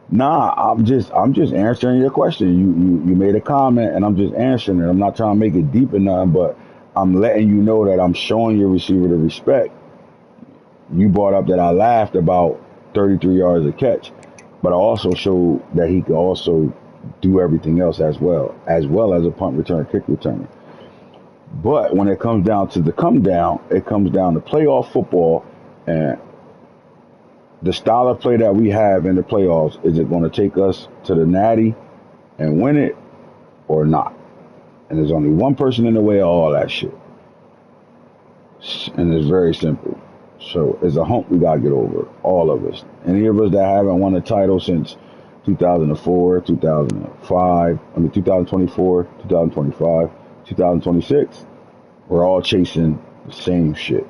Nah, I'm just answering your question. You made a comment, and I'm just answering it. I'm not trying to make it deep or nothing, but I'm letting you know that I'm showing your receiver the respect. You brought up that I laughed about 33 yards a catch, but I also showed that he could also do everything else as well as a punt return, kick returner. But when it comes down to the come down, it comes down to playoff football and the style of play that we have in the playoffs. Is it going to take us to the natty and win it or not? And there's only one person in the way of all that shit. And it's very simple. So it's a hump we got to get over, all of us. Any of us that haven't won a title since 2004, 2005, 2024, 2025, 2026, we're all chasing the same shit.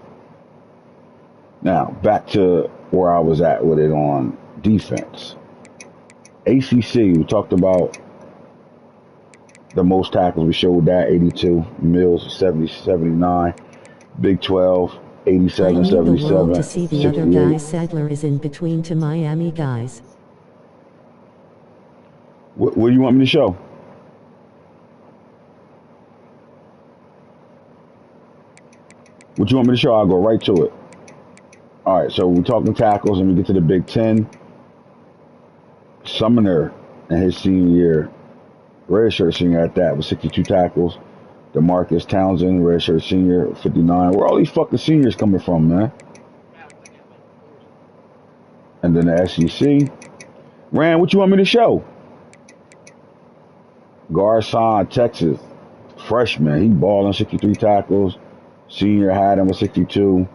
Now, back to where I was at with it on defense. ACC, we talked about the most tackles. We showed that, 82. Mills, 70, 79. Big 12, I 87, need the world 77, to see the other 68. guy. Sadler is in between to Miami guys. What do you want me to show? What you want me to show? I'll go right to it. All right, so we're talking tackles, and we get to the Big Ten. Sumner in his senior year, redshirt senior at that, with 62 tackles. DeMarcus Townsend, redshirt senior, 59. Where all these fucking seniors coming from, man? And then the SEC, Rand, what you want me to show? Garcon, Texas. Freshman. He balling 63 tackles. Senior had him with 62.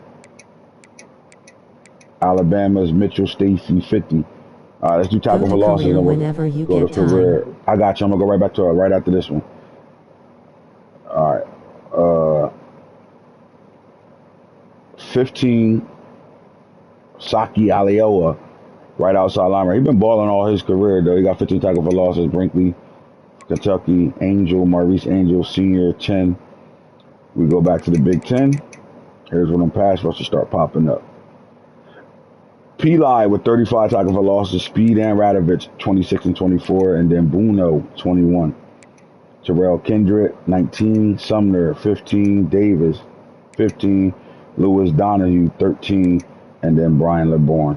Alabama's Mitchell Stacy, 50. All right, let's do tackle for losses. Career And we'll whenever you go to get career. time. I got you. I'm going to go right back to it right after this one. All right. 15. Saki Alioa, right outside lineman. He's been balling all his career, though. He got 15 tackle for losses. Brinkley, Kentucky. Angel, Maurice Angel, senior, 10. We go back to the Big Ten. Here's when them pass rushers start popping up. Peli with 35 tackle for losses. Speed and Radovich, 26 and 24. And then Buno, 21. Terrell Kindred, 19. Sumner, 15. Davis, 15. Lewis Donahue, 13. And then Brian LeBourne.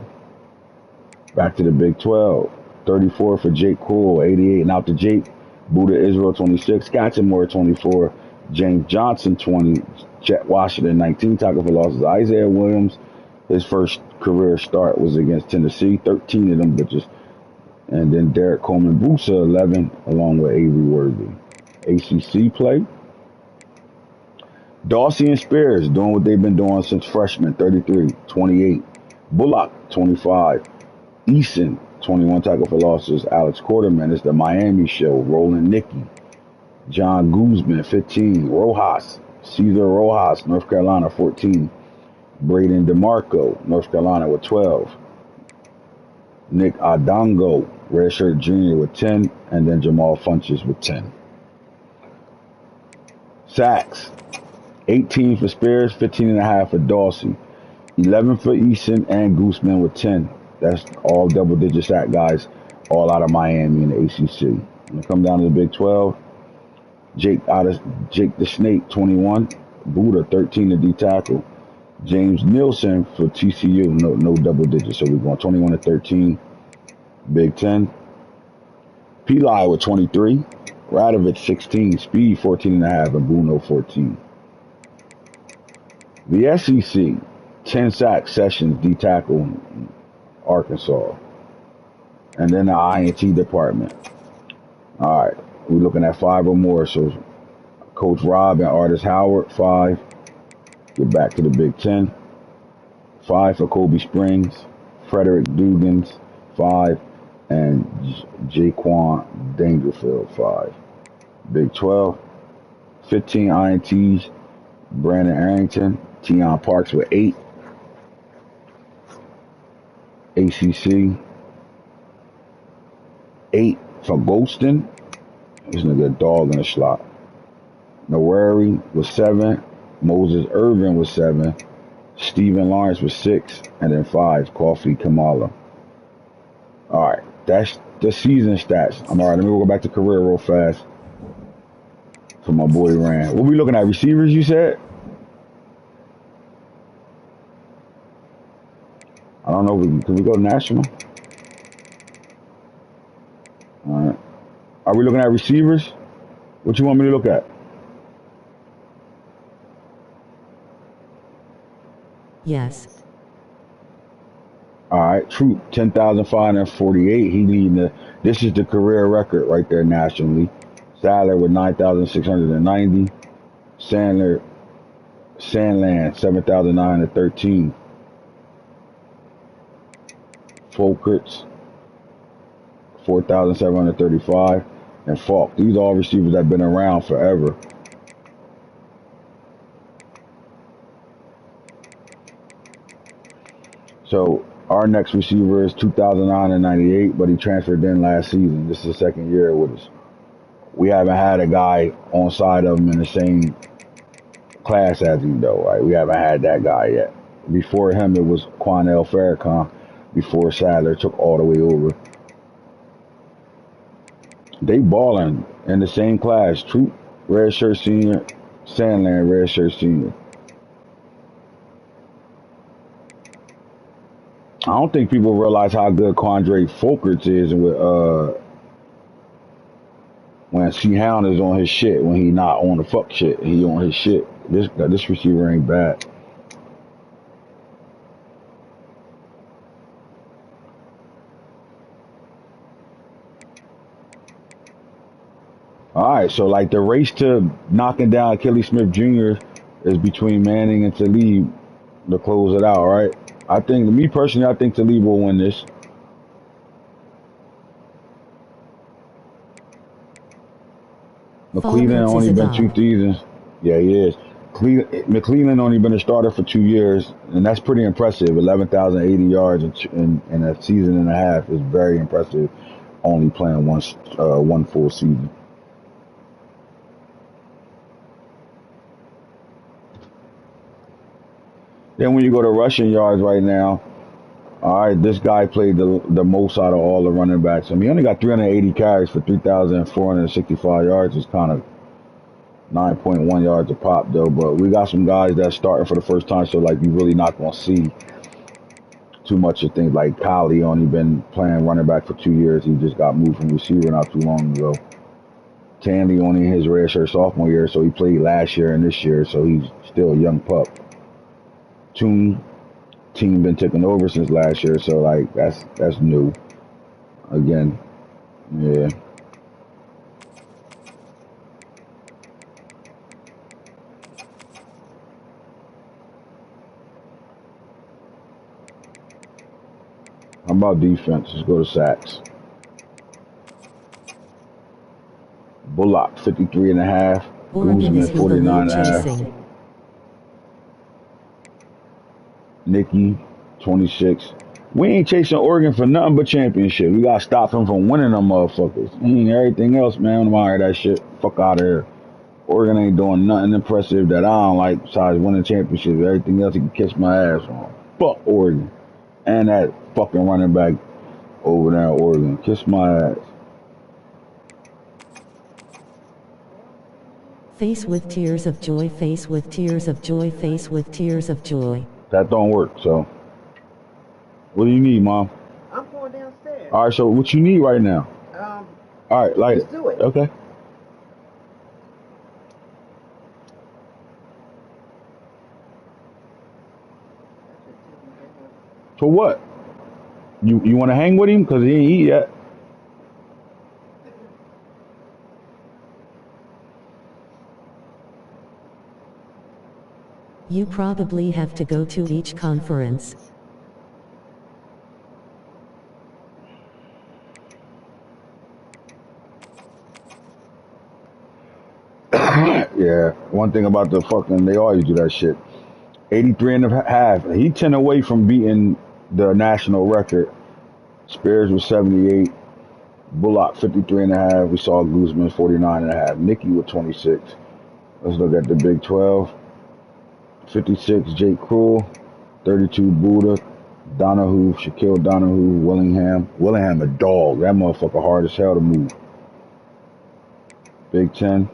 Back to the Big 12. 34 for Jake Cool, 88. And out to Jake. Buddha Israel, 26. Scatchamore, 24. James Johnson, 20. Chet Washington, 19 tackle for losses. Isaiah Williams, his first career start was against Tennessee. 13 of them bitches. And then Derek Coleman Busa, 11, along with Avery Worthy. ACC play. Dawsey and Spears doing what they've been doing since freshman, 33, 28. Bullock, 25. Eason, 21 tackle for losses. Alex Quarterman is the Miami show. Roland Nicky. John Guzman, 15. Rojas, Cesar Rojas, North Carolina, 14. Braden DeMarco, North Carolina, with 12. Nick Adongo, redshirt junior, with 10. And then Jamal Funches with 10. Sacks. 18 for Spears, 15 and a half for Dawsey. 11 for Eason and Gooseman with 10. That's all double-digit sack guys, all out of Miami in the ACC. When it come down to the Big 12, Jake the Snake, 21. Buddha, 13 to D tackle. James Nielsen for TCU, no double digits, so we're going 21 to 13. Big 10. Peli with 23. Radovich, 16. Speed, 14 and a half, and Buno, 14. The SEC, 10 sack Sessions, D tackle, Arkansas. And then the INT department. All right, we're looking at 5 or more. So Coach Rob and Artis Howard, 5. Get back to the Big 10. 5 for Kobe Springs. Frederick Dugans, 5. And Jaquan Dangerfield, 5. Big 12. 15 INTs. Brandon Arrington. Tion Parks with 8. ACC. 8 for Golston. This nigga a dog in the slot. Noweri with 7. Moses Irvin with 7. Stephen Lawrence with 6. And then 5, Coffee Kamala. Alright, that's the season stats. Alright, let me go back to career real fast. For my boy Rand. What we looking at? Receivers, you said? I don't know. Can we go to national? All right. Are we looking at receivers? What you want me to look at? Yes. All right. Troop, 10,548. He leading the. This is the career record right there nationally. Sadler with 9,690. Sandland, 7,913. Folkerts, 4,735. And Falk. These are all receivers that have been around forever. So our next receiver is 2,998, but he transferred in last season. This is his second year with us. We haven't had a guy on side of him in the same class as him, though, right? We haven't had that guy yet. Before him, it was Quanell Farrakhan. Before Sadler took all the way over. They balling in the same class. Troop, redshirt senior. Sandland, redshirt senior. I don't think people realize how good Quandre Folkerts is with when C-Hound is on his shit, when he not on the fuck shit, he on his shit. This receiver ain't bad. All right, so like the race to knocking down Achilles Smith Jr. is between Manning and Talib to close it out, right? I think, me personally, I think Talib will win this. McClellan Fallbrook is only a been two god. seasons. Yeah, he is. McClellan only been a starter for 2 years, and that's pretty impressive. 11,080 yards in a season and a half is very impressive. Only playing one full season. Then when you go to rushing yards right now, all right, this guy played the most out of all the running backs. I mean, he only got 380 carries for 3,465 yards. It's kind of 9.1 yards a pop, though. But we got some guys that's starting for the first time, so like you really not gonna see too much of things. Like Kyle, only been playing running back for 2 years. He just got moved from receiver not too long ago. Tanley only in his redshirt sophomore year, so he played last year and this year, so he's still a young pup. Team been taking over since last year, so like that's new. Again, yeah. How about defense? Let's go to sacks. Bullock, 53 and a half. Oregon is Guzman, who the 49 lead and a half. chasing. Nicky, 26. We ain't chasing Oregon for nothing but championship. We gotta stop him from winning them motherfuckers. Everything else, man, I'm out of that shit. Fuck out of here. Oregon ain't doing nothing impressive that I don't like besides winning championships. Everything else, he can kiss my ass on. Fuck Oregon. And that fucking running back over there in Oregon. Kiss my ass. Face with tears of joy, face with tears of joy, face with tears of joy. That don't work, so. What do you need, Mom? I'm going downstairs. All right, so what you need right now? All right, light Let's it. do it. Okay. For what? You want to hang with him? Because he ain't eat yet. You probably have to go to each conference. Yeah, one thing about the fucking, they always do that shit. 83 and a half. He 10 away from beating the national record. Spears was 78. Bullock 53 and a half. We saw Guzman 49 and a half. Nicky with 26. Let's look at the Big 12. 56 Jake Cruel. 32 Buddha. Donahue, Shaquille Donahue, Willingham. Willingham a dog. That motherfucker hard as hell to move. Big 10.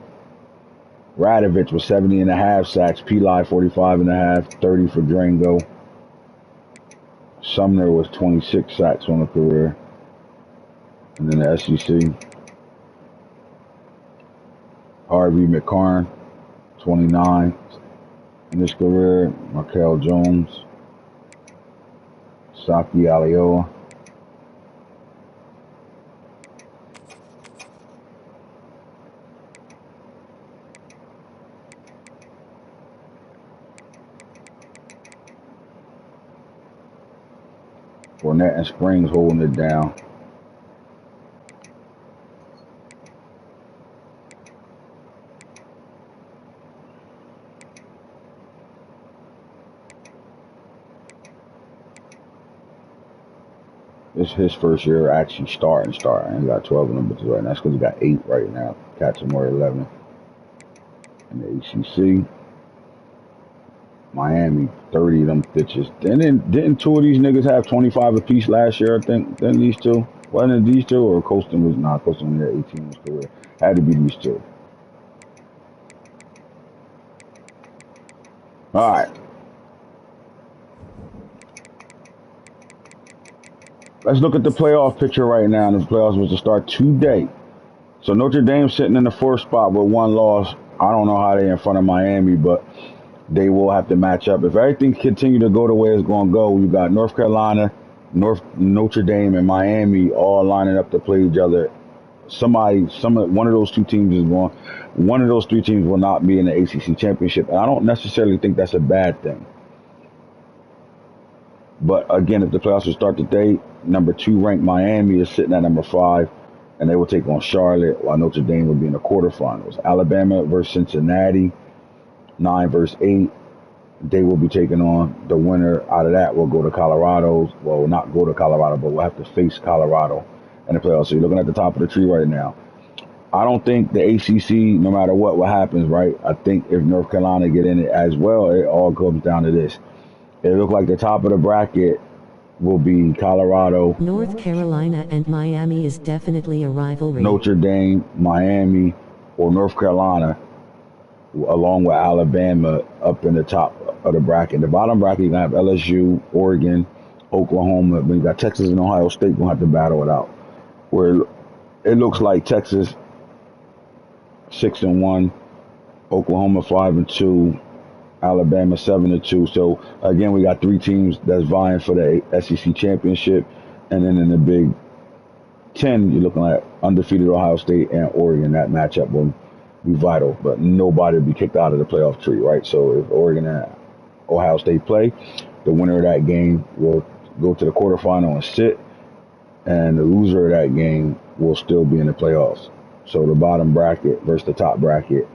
Radovich was 70 and a half sacks. Peli 45 and a half. 30 for Drango. Sumner was 26 sacks on the career. And then the SEC. Harvey McCarn, 29 in his career. Markel Jones. Saki Alioa. Fournette and Springs holding it down. It's his first year actually starting. He got 12 of them bitches right now. That's because he got 8 right now. Catch him more 11. In the ACC. Miami, 30 of them bitches. Didn't 2 of these niggas have 25 apiece last year, I think? Then these 2? Wasn't it these 2? Or Colston was not. Colston only had 18 in his career. Had to be these 2. All right. Let's look at the playoff picture right now. And the playoffs was to start today. So Notre Dame sitting in the 4th spot with 1 loss. I don't know how they're in front of Miami, but they will have to match up. If everything continue to go the way it's going to go, you got North Carolina, Notre Dame, and Miami all lining up to play each other one of those two teams is going. One of those three teams will not be in the ACC championship, and I don't necessarily think that's a bad thing. But again, if the playoffs will start today, number 2 ranked Miami is sitting at number 5, and they will take on Charlotte, while Notre Dame will be in the quarterfinals. Alabama versus Cincinnati, 9 versus 8. They will be taking on the winner out of that. Will go to Colorado. Well, not go to Colorado, but we'll have to face Colorado in the playoffs. So you're looking at the top of the tree right now. I don't think the ACC, no matter what happens, right? I think if North Carolina get in it as well, it all comes down to this. It looks like the top of the bracket will be Colorado, North Carolina and Miami is definitely a rivalry. Notre Dame, Miami, or North Carolina, along with Alabama up in the top of the bracket. The bottom bracket, you're going to have LSU, Oregon, Oklahoma. But you got Texas and Ohio State going to have to battle it out. Where it looks like Texas 6-1, Oklahoma 5-2, Alabama 7-2. So again, we got 3 teams that's vying for the SEC championship, and then in the Big Ten, you're looking at undefeated Ohio State and Oregon. That matchup will be vital, but nobody will be kicked out of the playoff tree, right? So if Oregon and Ohio State play, the winner of that game will go to the quarterfinal and sit, and the loser of that game will still be in the playoffs. So the bottom bracket versus the top bracket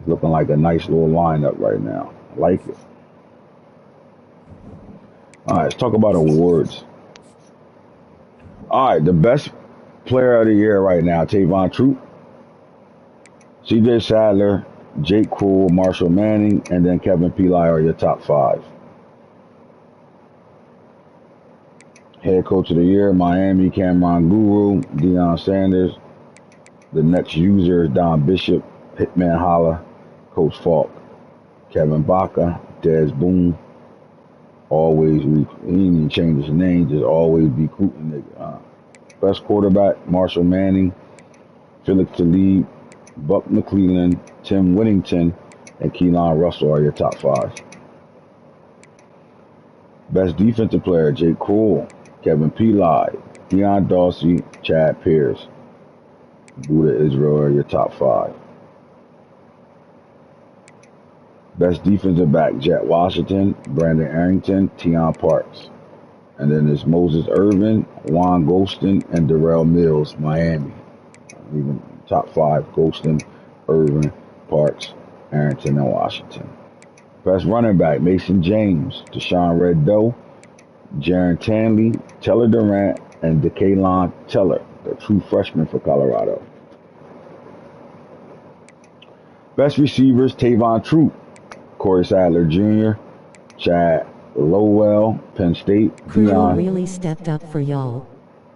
is looking like a nice little lineup right now. I like it. All right, let's talk about awards. All right, the best player of the year right now, Tavon Troop, CJ Sadler, Jake Cruel, Marshall Manning, and then Kevin Pili are your top 5. Head coach of the year, Miami, Cameron Guru, Deion Sanders. The next user is Don Bishop, Hitman Holla, Coach Falk, Kevin Baca, Des Boone. Always, he didn't even change his name, just always be recruiting nigga. Best quarterback, Marshall Manning, Felix Talib, Buck McClellan, Tim Whittington, and Keelan Russell are your top 5. Best defensive player, Jake Cruel, Kevin Pili, Deion Dawsey, Chad Pierce. Buddha Israel are your top 5. Best defensive back, Jet Washington, Brandon Arrington, Tion Parks. And then there's Moses Irvin, Juan Golston, and Darrell Mills, Miami. Even top 5, Golston, Irvin, Parks, Arrington, and Washington. Best running back, Mason James, Deshaun Red Doe, Jaron Tanley, Teller Durant, and DeKalon Teller, the true freshman for Colorado. Best receivers, Tavon Troop, Corey Sadler Jr., Chad Lowell, Penn State, Crew really stepped up for y'all.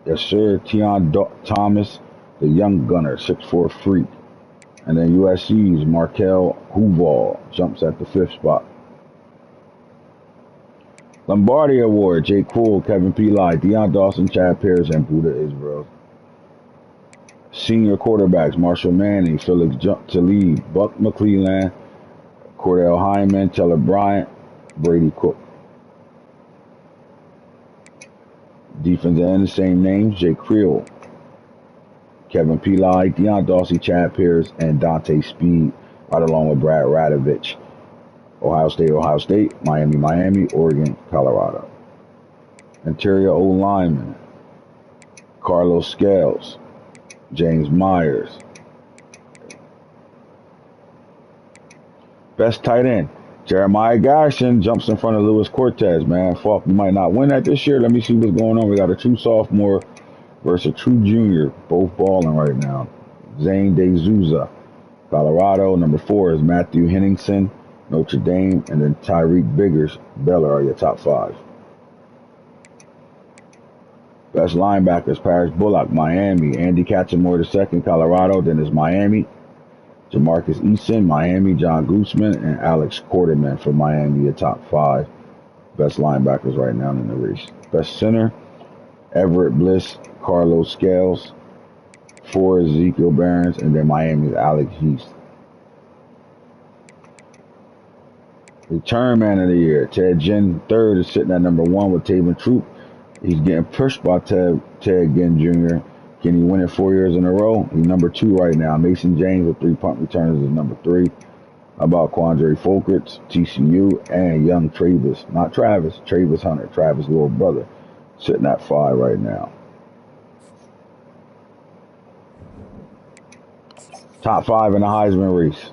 Yes, sir. Tion Thomas, the young gunner, 6'4" freak. And then USC's Markel Huval jumps at the 5th spot. Lombardi Award, Jake Cruel, Kevin Pili, Deion Dawson, Chad Pierce, and Buddha Israel. Senior quarterbacks, Marshall Manning, Felix Talib, Buck McClellan, Cordell Hyman, Teller Bryant, Brady Cook. Defensive end, the same names, Jake Creel, Kevin Pili, Deion Dawsey, Chad Pierce, and Dante Speed, right along with Brad Radovich. Ohio State, Miami, Oregon, Colorado. Interior O-lineman, Carlos Scales, James Myers. Best tight end, Jeremiah Garrison jumps in front of Luis Cortez, man. Falk, you might not win that this year. Let me see what's going on. We got a true sophomore versus a true junior, both balling right now. Zane De Souza, Colorado. Number 4 is Matthew Henningsen, Notre Dame, and then Tyreek Biggers, Baylor are your top 5. Best linebackers, Paris Bullock, Miami. Andy Katzenmoyer II, Colorado. Then is Miami. Jamarcus Eason, Miami. John Guzman, and Alex Quarterman for Miami, your top 5. Best linebackers right now in the race. Best center, Everett Bliss, Carlos Scales. 4 is Ezekiel Barons, and then Miami's Alex Heath. Return man of the year, Ted Ginn III is sitting at number 1 with Tavon Troop. He's getting pushed by Ted Ginn Jr. Can he win it 4 years in a row? He's number 2 right now. Mason James with 3 punt returns is number 3. How about Quandre Folkerts, TCU, and young Travis, not Travis, Travis Hunter, Travis' little brother, sitting at 5 right now. Top 5 in the Heisman race.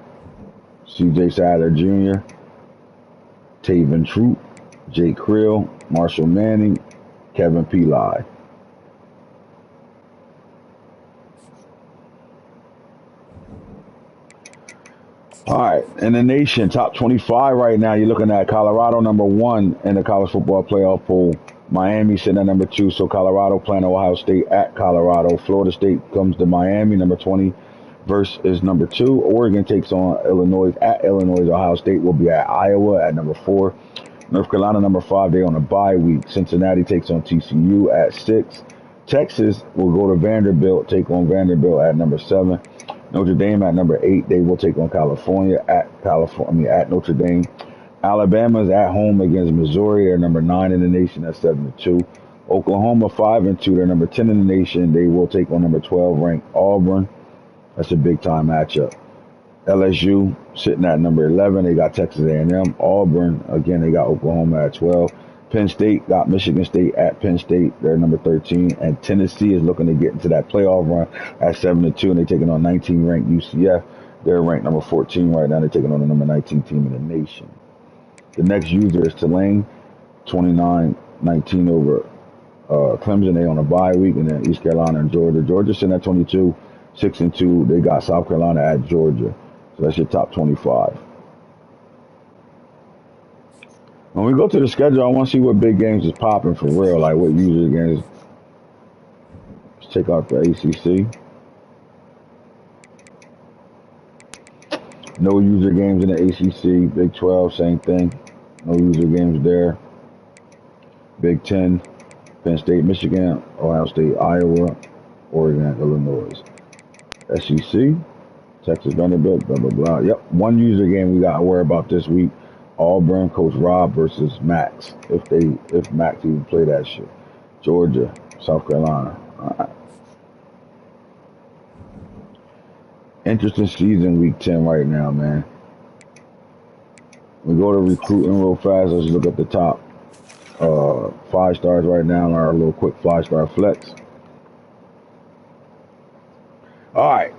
C.J. Sadler Jr., Taven Troop, Jake Krill, Marshall Manning, Kevin Pili. All right, in the nation, top 25 right now, you're looking at Colorado number 1 in the college football playoff poll. Miami sitting at number 2, so Colorado playing Ohio State at Colorado. Florida State comes to Miami, number 20 versus number 2. Oregon takes on Illinois at Illinois. Ohio State will be at Iowa at number 4. North Carolina number 5, they on a bye week. Cincinnati takes on TCU at 6. Texas will go to Vanderbilt, take on Vanderbilt at number 7. Notre Dame at number 8, they will take on California at Notre Dame. Alabama's at home against Missouri, they're number 9 in the nation at 7-2. Oklahoma 5-2, they're number 10 in the nation. They will take on number 12 ranked Auburn. That's a big time matchup. LSU sitting at number 11, they got Texas A&M. Auburn, again, they got Oklahoma at 12. Penn State got Michigan State at Penn State. They're number 13. And Tennessee is looking to get into that playoff run at 7-2. And they're taking on 19 ranked UCF. They're ranked number 14 right now. They're taking on the number 19 team in the nation. The next user is Tulane, 29-19 over Clemson. They on a bye week. And then East Carolina and Georgia. Georgia sitting at 22, 6-2. They got South Carolina at Georgia. So that's your top 25. When we go to the schedule, I want to see what big games is popping for real, like what user games. Let's check out the ACC. No user games in the ACC. Big 12, same thing. No user games there. Big 10, Penn State, Michigan, Ohio State, Iowa, Oregon, Illinois. SEC, Texas, Vanderbilt, blah, blah, blah. Yep, one user game we got to worry about this week. Auburn, Coach Rob versus Max, if Max even play that shit. Georgia, South Carolina. All right. Interesting season, week 10 right now, man. We go to recruiting real fast. Let's look at the top 5 stars right now, our little quick 5-star flex. All right.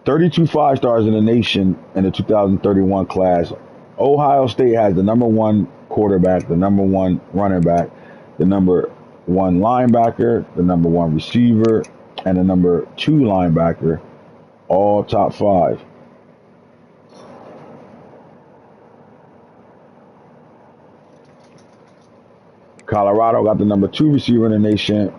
32 5-stars in the nation in the 2031 class. Ohio State has the number 1 quarterback, the number 1 running back, the number 1 linebacker, the number 1 receiver, and the number 2 linebacker, all top 5. Colorado got the number 2 receiver in the nation.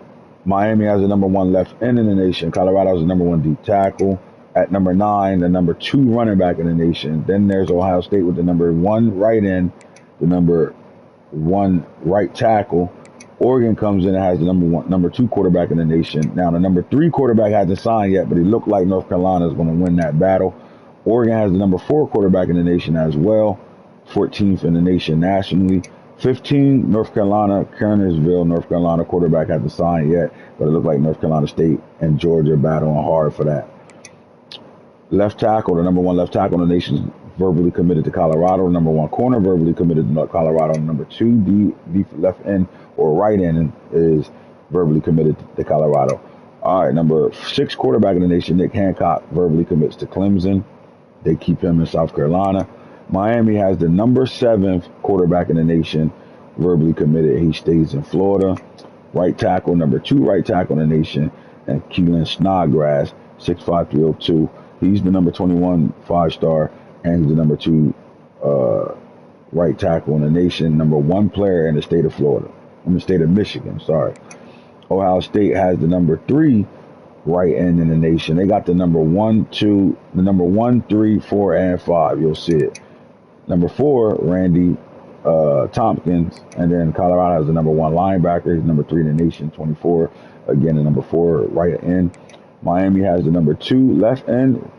Miami has the number 1 left end in the nation. Colorado has the number 1 deep tackle. At number 9, the number 2 running back in the nation. Then there's Ohio State with the number 1 right end, the number 1 right tackle. Oregon comes in and has the number 2 quarterback in the nation. Now the number 3 quarterback hasn't signed yet, but it looked like North Carolina is going to win that battle. Oregon has the number 4 quarterback in the nation as well, 14th in the nation nationally. 15, North Carolina, Kernersville, North Carolina quarterback hasn't signed yet, but it looked like North Carolina State and Georgia battling hard for that. Left tackle, the number 1 left tackle in the nation is verbally committed to Colorado. The number 1 corner verbally committed to Colorado. Number 2 deep left end or right end is verbally committed to Colorado. All right, number 6 quarterback in the nation, Nick Hancock, verbally commits to Clemson. They keep him in South Carolina. Miami has the number 7 quarterback in the nation, verbally committed. He stays in Florida. Right tackle, number 2 right tackle in the nation, and Keelan Snodgrass, 6'5", 302. He's the number 21 5-star, and he's the number 2 right tackle in the nation, number 1 player in the state of Florida. In the state of Michigan, sorry. Ohio State has the number 3 right end in the nation. They got the number 1, 3, 4, and 5. You'll see it. Number 4, Randy Tompkins, and then Colorado has the number 1 linebacker. He's number 3 in the nation, 24. Again, the number 4 right end. Miami has the number 2 left end,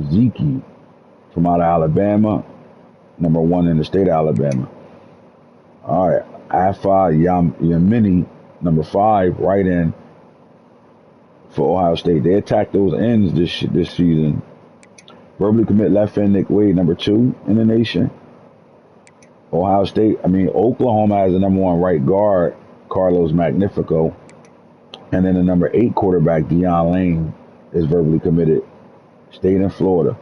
Zeke, from out of Alabama, number 1 in the state of Alabama. All right, Afa Yamini, number 5 right end, for Ohio State. They attacked those ends this season. Verbally commit left end Nick Wade, number 2 in the nation. Oklahoma has the number 1 right guard, Carlos Magnifico. And then the number 8 quarterback, Deion Lane, is verbally committed. Stayed in Florida,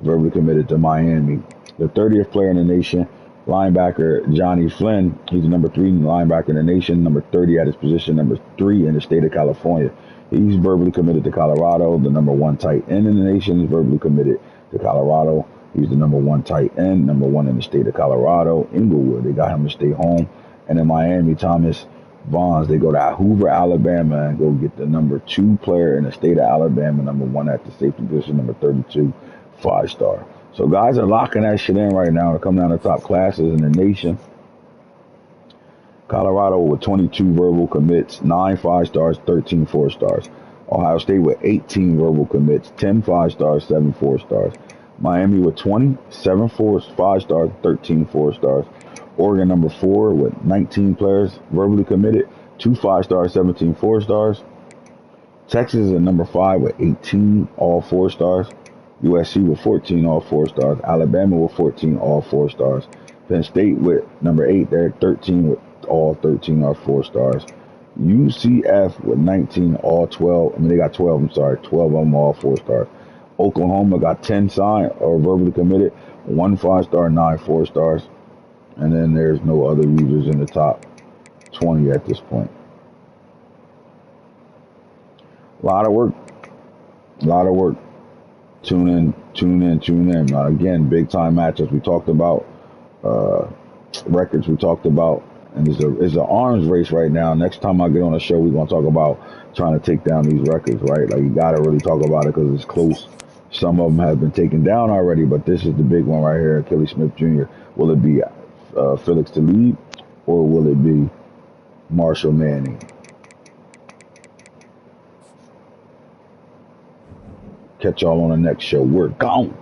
verbally committed to Miami. The 30th player in the nation, linebacker Johnny Flynn. He's the number 3 linebacker in the nation, number 30 at his position, number 3 in the state of California. He's verbally committed to Colorado. The number 1 tight end in the nation is verbally committed to Colorado. He's the number 1 tight end, number 1 in the state of Colorado. Inglewood, they got him to stay home. And in Miami, Thomas Vaughns, they go to Hoover, Alabama, and go get the number 2 player in the state of Alabama, number 1 at the safety position, number 32, 5-star. So guys are locking that shit in right now to come down to top classes in the nation. Colorado with 22 verbal commits, 9 5-stars, 13 4-stars. Ohio State with 18 verbal commits, 10 5-stars, 7 4-stars. Miami with 20, 7 5-stars, 13 4-stars. Oregon number 4 with 19 players verbally committed, 2 5-stars, 17 4-stars. Texas at number 5 with 18 all 4-stars. USC with 14 all 4-stars. Alabama with 14 all 4-stars. Penn State with number 8 there, 13 with all 13 are 4-stars. UCF with 19 all 12. They got 12, 12 of them all 4-stars. Oklahoma got 10 signed or verbally committed, 1 5-star, 9 4-stars. And then there's no other users in the top 20 at this point. A lot of work. Tune in. Again, big time matchups we talked about. Records we talked about. And it's an arms race right now. Next time I get on the show, we're going to talk about trying to take down these records, right? Like, you got to really talk about it because it's close. Some of them have been taken down already, but this is the big one right here, Kelly Smith Jr. Will it be Felix Talib, or will it be Marshall Manning? Catch y'all on the next show. We're gone.